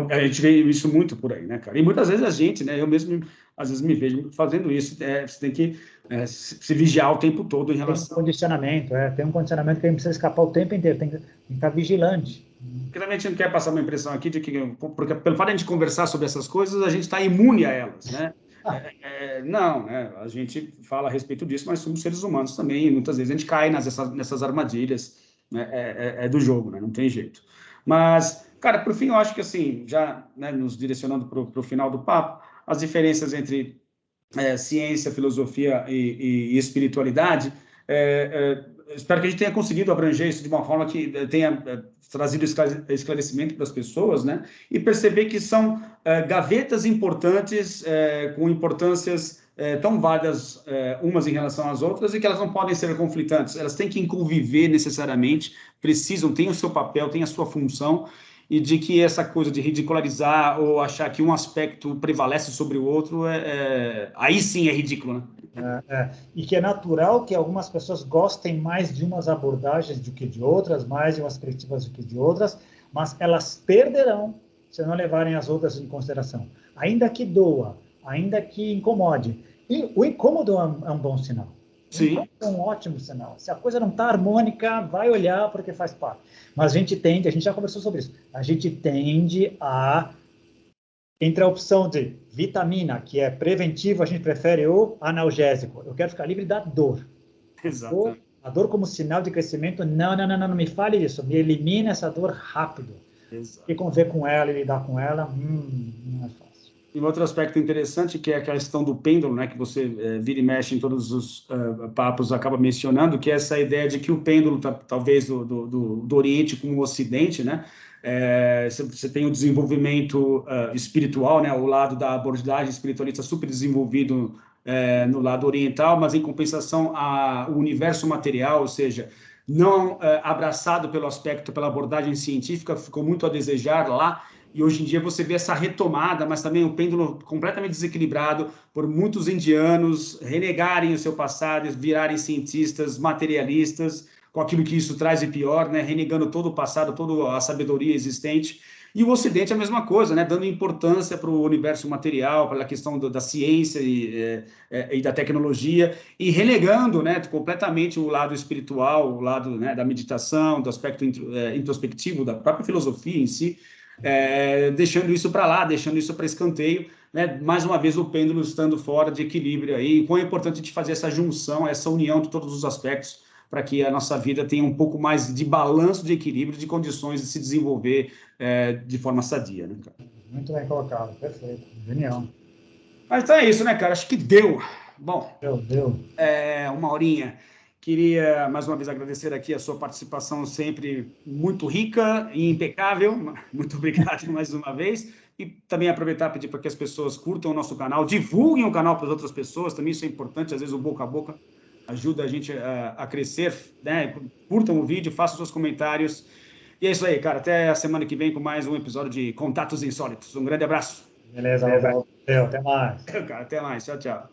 a gente vê isso muito por aí, né, cara? E muitas vezes a gente, né? Eu mesmo, às vezes, me vejo fazendo isso. Você tem que se vigiar o tempo todo em relação... Tem um condicionamento, tem um condicionamento que a gente precisa escapar o tempo inteiro. Tem que estar vigilante. Porque também a gente não quer passar uma impressão aqui de que, porque pelo fato de a gente conversar sobre essas coisas, a gente está imune a elas, né? Não, né? A gente fala a respeito disso, mas somos seres humanos também, e muitas vezes a gente cai nessas armadilhas, né? Do jogo, né? Não tem jeito. Mas, cara, por fim, eu acho que assim, já, né, nos direcionando para o final do papo, as diferenças entre ciência, filosofia e espiritualidade, espero que a gente tenha conseguido abranger isso de uma forma que tenha trazido esclarecimento para as pessoas, né? E perceber que são gavetas importantes, com importâncias tão válidas umas em relação às outras, e que elas não podem ser conflitantes, elas têm que conviver necessariamente, têm o seu papel, têm a sua função, e de que essa coisa de ridicularizar ou achar que um aspecto prevalece sobre o outro, aí sim é ridículo, né? E que é natural que algumas pessoas gostem mais de umas abordagens do que de outras, mais de umas perspectivas do que de outras, mas elas perderão se não levarem as outras em consideração. Ainda que doa, ainda que incomode. E o incômodo é um bom sinal. Sim. É um ótimo sinal. Se a coisa não está harmônica, vai olhar porque faz parte. Mas a gente já conversou sobre isso, a gente tende a, entre a opção de vitamina, que é preventivo, a gente prefere o analgésico. Eu quero ficar livre da dor. Exato. A dor como sinal de crescimento, não me fale isso, me elimina essa dor rápido. Exato. E conviver com ela e lidar com ela, não é fácil. E um outro aspecto interessante, que é a questão do pêndulo, né, que você vira e mexe em todos os papos, acaba mencionando, que é essa ideia de que o pêndulo, talvez do Oriente com o Ocidente, né, você tem o desenvolvimento espiritual, né, o lado da abordagem espiritualista super desenvolvido no lado oriental, mas em compensação o universo material, ou seja, não abraçado pelo aspecto, pela abordagem científica, ficou muito a desejar lá. E hoje em dia você vê essa retomada, mas também um pêndulo completamente desequilibrado por muitos indianos renegarem o seu passado, virarem cientistas materialistas, com aquilo que isso traz de pior, né? Renegando todo o passado, toda a sabedoria existente. E o Ocidente é a mesma coisa, né? Dando importância para o universo material, para a questão da ciência e da tecnologia, e renegando, né, completamente o lado espiritual, o lado, né, da meditação, do aspecto introspectivo, da própria filosofia em si. Deixando isso para lá, deixando isso para escanteio, né, mais uma vez o pêndulo estando fora de equilíbrio aí, quão é importante a gente fazer essa junção, essa união de todos os aspectos, para que a nossa vida tenha um pouco mais de balanço, de equilíbrio, de condições de se desenvolver de forma sadia, né, cara? Muito bem colocado, perfeito, genial. Mas então é isso, né, cara? Acho que deu. Bom, Deu. uma horinha. Queria, mais uma vez, agradecer aqui a sua participação sempre muito rica e impecável. Muito obrigado mais uma vez. E também aproveitar e pedir para que as pessoas curtam o nosso canal, divulguem o canal para as outras pessoas, também isso é importante, às vezes o boca a boca ajuda a gente a crescer, né? Curtam o vídeo, façam seus comentários. E é isso aí, cara. Até a semana que vem com mais um episódio de Contatos Insólitos. Um grande abraço. Beleza, Roberto. Até mais. Cara, até mais. Tchau, tchau.